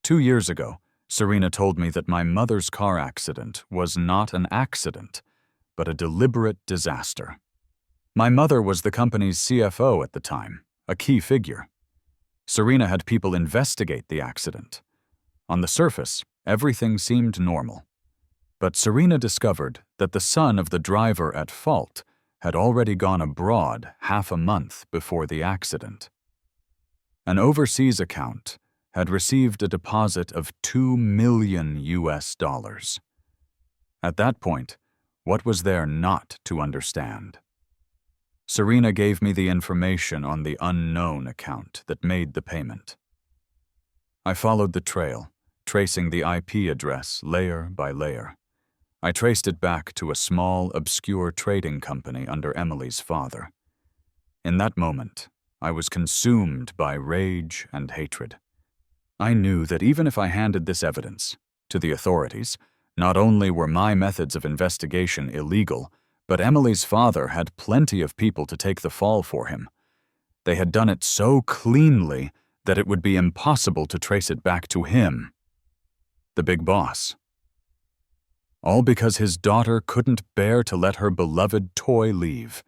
2 years ago, Serena told me that my mother's car accident was not an accident, but a deliberate disaster. My mother was the company's CFO at the time, a key figure. Serena had people investigate the accident. On the surface, everything seemed normal. But Serena discovered that the son of the driver at fault had already gone abroad half a month before the accident. An overseas account had received a deposit of $2 million. At that point, what was there not to understand? Serena gave me the information on the unknown account that made the payment. I followed the trail, tracing the IP address layer by layer. I traced it back to a small, obscure trading company under Emily's father. In that moment, I was consumed by rage and hatred. I knew that even if I handed this evidence to the authorities, not only were my methods of investigation illegal, but Emily's father had plenty of people to take the fall for him. They had done it so cleanly that it would be impossible to trace it back to him, the big boss. All because his daughter couldn't bear to let her beloved toy leave.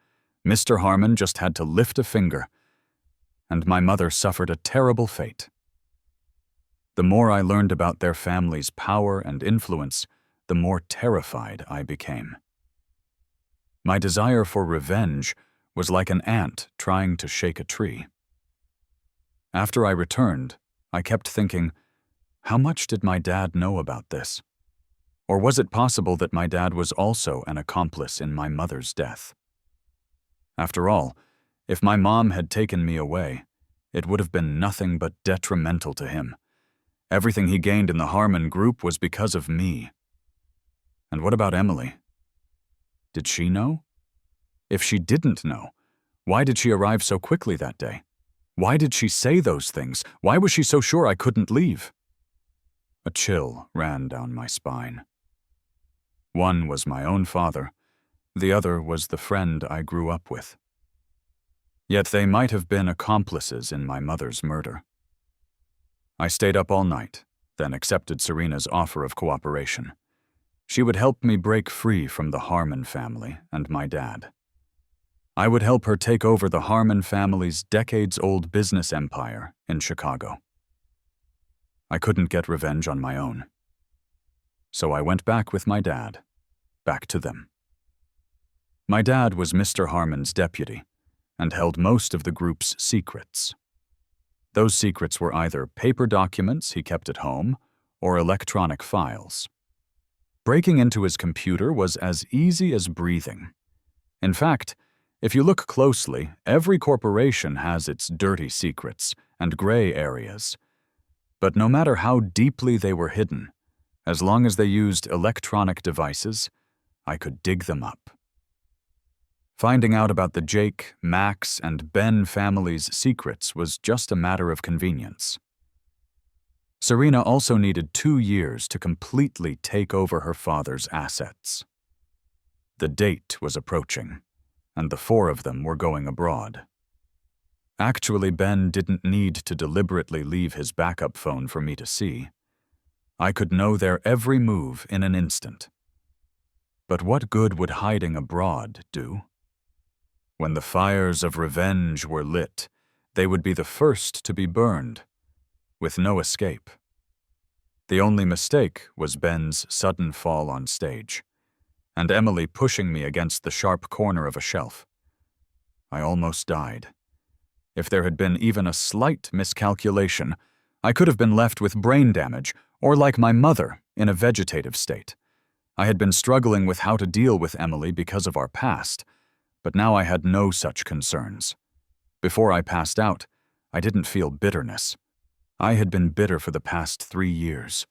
Mr. Harmon just had to lift a finger, and my mother suffered a terrible fate. The more I learned about their family's power and influence, the more terrified I became. My desire for revenge was like an ant trying to shake a tree. After I returned, I kept thinking, how much did my dad know about this? Or was it possible that my dad was also an accomplice in my mother's death? After all, if my mom had taken me away, it would have been nothing but detrimental to him. Everything he gained in the Harmon group was because of me. And what about Emily? Did she know? If she didn't know, why did she arrive so quickly that day? Why did she say those things? Why was she so sure I couldn't leave? A chill ran down my spine. One was my own father, the other was the friend I grew up with. Yet they might have been accomplices in my mother's murder. I stayed up all night, then accepted Serena's offer of cooperation. She would help me break free from the Harmon family and my dad. I would help her take over the Harmon family's decades-old business empire in Chicago. I couldn't get revenge on my own. So I went back with my dad, back to them. My dad was Mr. Harmon's deputy and held most of the group's secrets. Those secrets were either paper documents he kept at home or electronic files. Breaking into his computer was as easy as breathing. In fact, if you look closely, every corporation has its dirty secrets and gray areas. But no matter how deeply they were hidden, as long as they used electronic devices, I could dig them up. Finding out about the Jake, Max, and Ben families' secrets was just a matter of convenience. Serena also needed 2 years to completely take over her father's assets. The date was approaching, and the 4 of them were going abroad. Actually, Ben didn't need to deliberately leave his backup phone for me to see. I could know their every move in an instant. But what good would hiding abroad do? When the fires of revenge were lit, they would be the first to be burned, with no escape. The only mistake was Ben's sudden fall on stage, and Emily pushing me against the sharp corner of a shelf. I almost died. If there had been even a slight miscalculation, I could have been left with brain damage, or like my mother, in a vegetative state. I had been struggling with how to deal with Emily because of our past, but now I had no such concerns. Before I passed out, I didn't feel bitterness. I had been bitter for the past 3 years.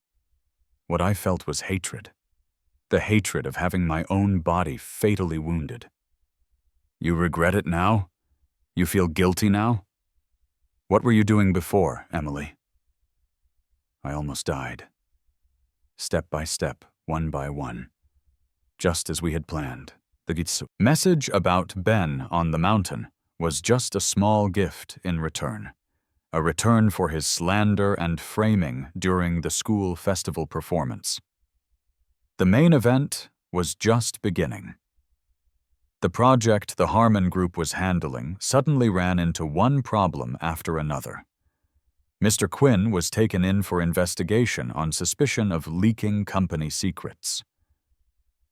What I felt was hatred. The hatred of having my own body fatally wounded. You regret it now? You feel guilty now? What were you doing before, Emily? I almost died. Step by step, one by one. Just as we had planned. The message about Ben on the mountain was just a small gift in return. A return for his slander and framing during the school festival performance. The main event was just beginning. The project the Harmon Group was handling suddenly ran into one problem after another. Mr. Quinn was taken in for investigation on suspicion of leaking company secrets.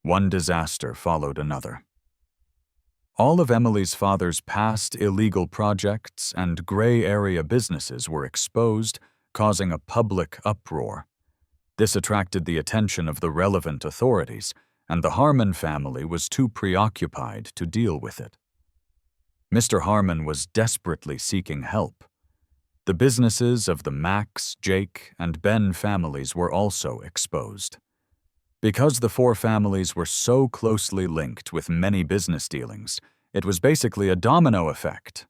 One disaster followed another. All of Emily's father's past illegal projects and gray area businesses were exposed, causing a public uproar. This attracted the attention of the relevant authorities, and the Harmon family was too preoccupied to deal with it. Mr. Harmon was desperately seeking help. The businesses of the Max, Jake, and Ben families were also exposed. Because the 4 families were so closely linked with many business dealings, it was basically a domino effect.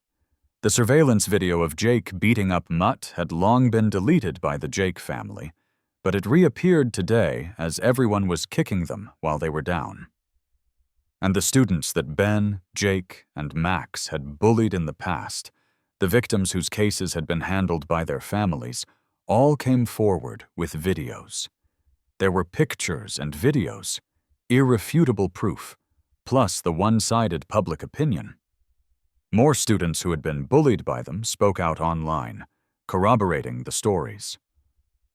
The surveillance video of Jake beating up Mutt had long been deleted by the Jake family, but it reappeared today as everyone was kicking them while they were down. And the students that Ben, Jake, and Max had bullied in the past, the victims whose cases had been handled by their families, all came forward with videos. There were pictures and videos, irrefutable proof, plus the one-sided public opinion. More students who had been bullied by them spoke out online, corroborating the stories.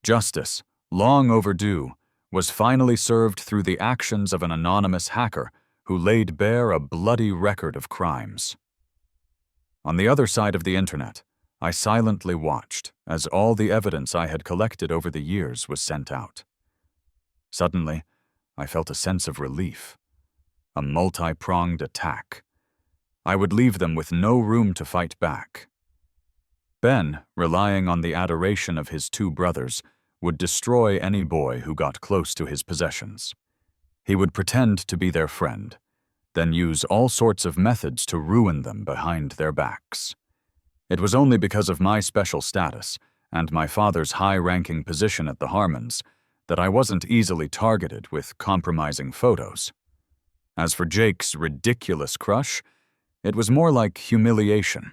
Justice, long overdue, was finally served through the actions of an anonymous hacker who laid bare a bloody record of crimes. On the other side of the internet, I silently watched as all the evidence I had collected over the years was sent out. Suddenly, I felt a sense of relief. A multi-pronged attack. I would leave them with no room to fight back. Ben, relying on the adoration of his 2 brothers, would destroy any boy who got close to his possessions. He would pretend to be their friend, then use all sorts of methods to ruin them behind their backs. It was only because of my special status and my father's high-ranking position at the Harmons that I wasn't easily targeted with compromising photos. As for Jake's ridiculous crush, it was more like humiliation.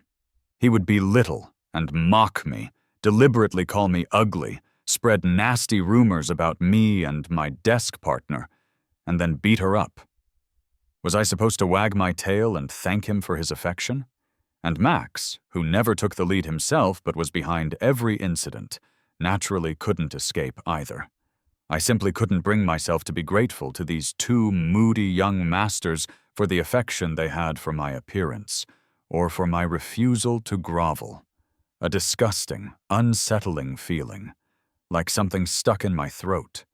He would belittle and mock me, deliberately call me ugly, spread nasty rumors about me and my desk partner, and then beat her up. Was I supposed to wag my tail and thank him for his affection? And Max, who never took the lead himself but was behind every incident, naturally couldn't escape either. I simply couldn't bring myself to be grateful to these two moody young masters for the affection they had for my appearance, or for my refusal to grovel. A disgusting, unsettling feeling, like something stuck in my throat,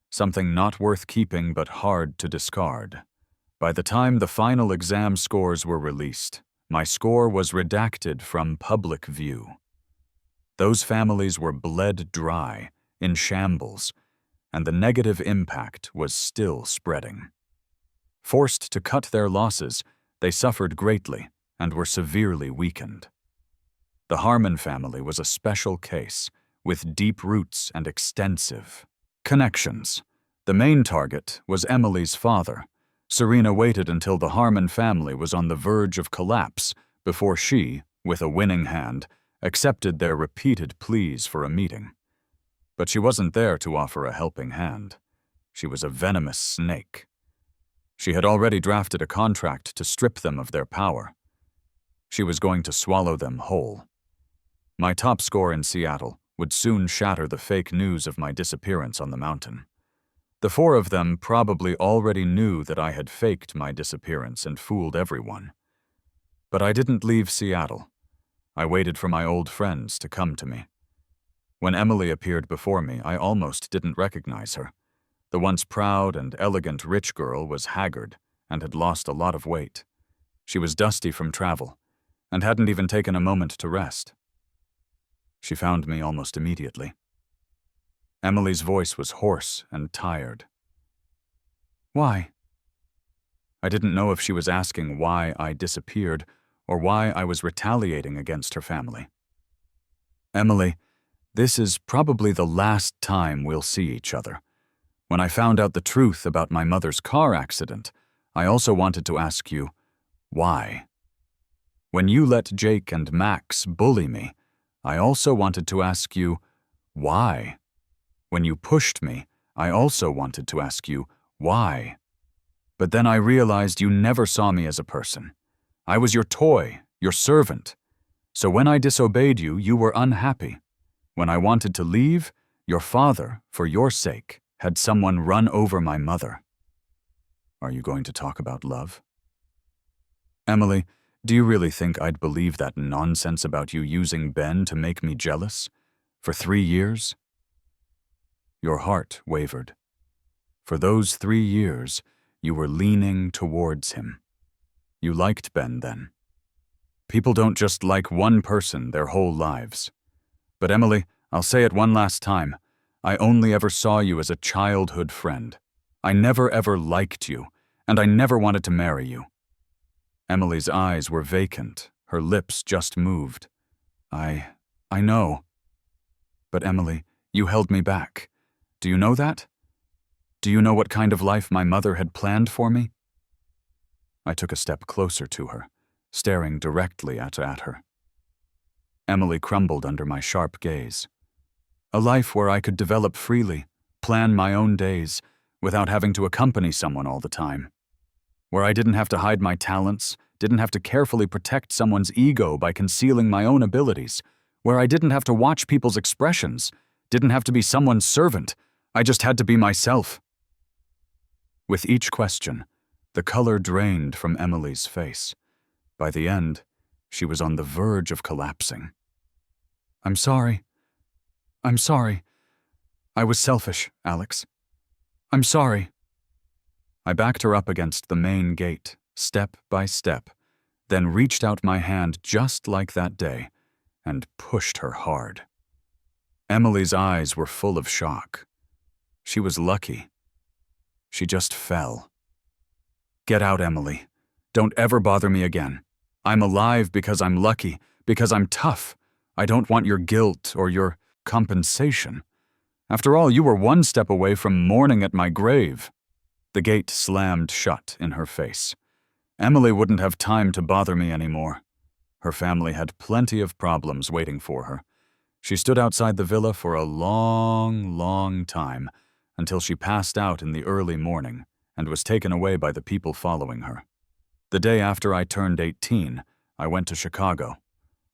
something not worth keeping but hard to discard. By the time the final exam scores were released, my score was redacted from public view. Those families were bled dry, in shambles, and the negative impact was still spreading. Forced to cut their losses, they suffered greatly and were severely weakened. The Harmon family was a special case, with deep roots and extensive connections. The main target was Emily's father. Serena waited until the Harmon family was on the verge of collapse before she, with a winning hand, accepted their repeated pleas for a meeting. But she wasn't there to offer a helping hand. She was a venomous snake. She had already drafted a contract to strip them of their power. She was going to swallow them whole. My top score in Seattle would soon shatter the fake news of my disappearance on the mountain. The four of them probably already knew that I had faked my disappearance and fooled everyone. But I didn't leave Seattle. I waited for my old friends to come to me. When Emily appeared before me, I almost didn't recognize her. The once proud and elegant rich girl was haggard and had lost a lot of weight. She was dusty from travel and hadn't even taken a moment to rest. She found me almost immediately. Emily's voice was hoarse and tired. Why? I didn't know if she was asking why I disappeared or why I was retaliating against her family. Emily, this is probably the last time we'll see each other. When I found out the truth about my mother's car accident, I also wanted to ask you, why? When you let Jake and Max bully me, I also wanted to ask you, why? When you pushed me, I also wanted to ask you, why? But then I realized you never saw me as a person. I was your toy, your servant. So when I disobeyed you, you were unhappy. When I wanted to leave, your father, for your sake, had someone run over my mother. Are you going to talk about love? Emily, do you really think I'd believe that nonsense about you using Ben to make me jealous? For 3 years? Your heart wavered. For those 3 years, you were leaning towards him. You liked Ben then. People don't just like one person their whole lives. But Emily, I'll say it one last time. I only ever saw you as a childhood friend. I never ever liked you, and I never wanted to marry you. Emily's eyes were vacant. Her lips just moved. I know. But Emily, you held me back. Do you know that? Do you know what kind of life my mother had planned for me? I took a step closer to her, staring directly at her. Emily crumbled under my sharp gaze. A life where I could develop freely, plan my own days, without having to accompany someone all the time. Where I didn't have to hide my talents, didn't have to carefully protect someone's ego by concealing my own abilities. Where I didn't have to watch people's expressions, didn't have to be someone's servant. I just had to be myself. With each question, the color drained from Emily's face. By the end, she was on the verge of collapsing. I'm sorry. I was selfish, Alex. I'm sorry. I backed her up against the main gate, step by step, then reached out my hand just like that day and pushed her hard. Emily's eyes were full of shock. She was lucky. She just fell. Get out, Emily. Don't ever bother me again. I'm alive because I'm lucky, Because I'm tough. I don't want your guilt or your compensation. After all, you were one step away from mourning at my grave." The gate slammed shut in her face. Emily wouldn't have time to bother me anymore. Her family had plenty of problems waiting for her. She stood outside the villa for a long, long time, until she passed out in the early morning and was taken away by the people following her. The day after I turned 18, I went to Chicago.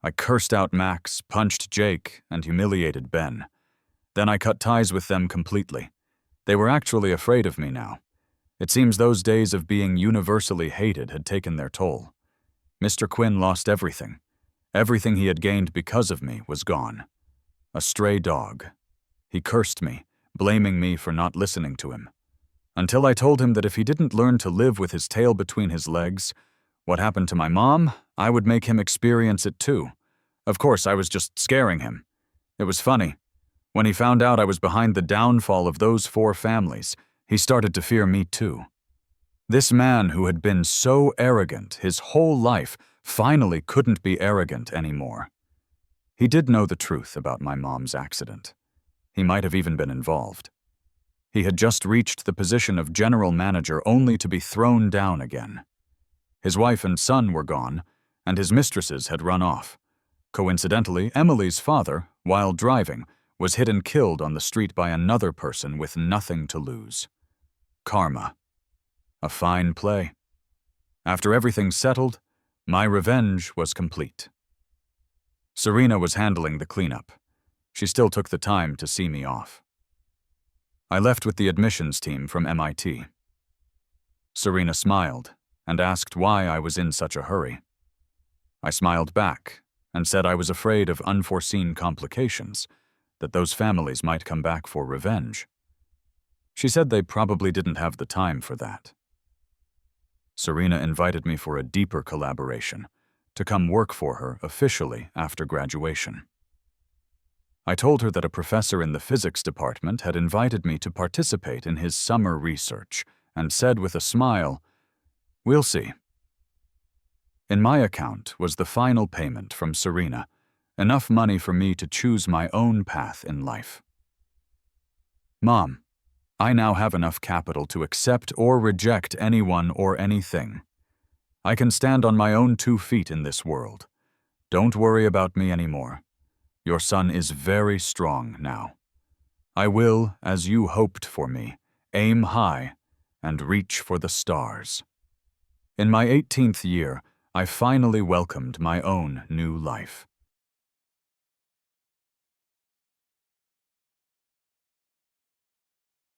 I cursed out Max, punched Jake, and humiliated Ben. Then I cut ties with them completely. They were actually afraid of me now. It seems those days of being universally hated had taken their toll. Mr. Quinn lost everything. Everything he had gained because of me was gone. A stray dog. He cursed me, blaming me for not listening to him. Until I told him that if he didn't learn to live with his tail between his legs, what happened to my mom, I would make him experience it too. Of course, I was just scaring him. It was funny. When he found out I was behind the downfall of those 4 families, he started to fear me too. This man who had been so arrogant his whole life finally couldn't be arrogant anymore. He did know the truth about my mom's accident. He might have even been involved. He had just reached the position of general manager only to be thrown down again. His wife and son were gone, and his mistresses had run off. Coincidentally, Emily's father, while driving, was hit and killed on the street by another person with nothing to lose. Karma. A fine play. After everything settled, my revenge was complete. Serena was handling the cleanup. She still took the time to see me off. I left with the admissions team from MIT. Serena smiled and asked why I was in such a hurry. I smiled back and said I was afraid of unforeseen complications, that those families might come back for revenge. She said they probably didn't have the time for that. Serena invited me for a deeper collaboration, to come work for her officially after graduation. I told her that a professor in the physics department had invited me to participate in his summer research and said with a smile, "We'll see." In my account was the final payment from Serena, enough money for me to choose my own path in life. "Mom, I now have enough capital to accept or reject anyone or anything. I can stand on my own 2 feet in this world. Don't worry about me anymore. Your son is very strong now. I will, as you hoped for me, aim high and reach for the stars." In my 18th year, I finally welcomed my own new life.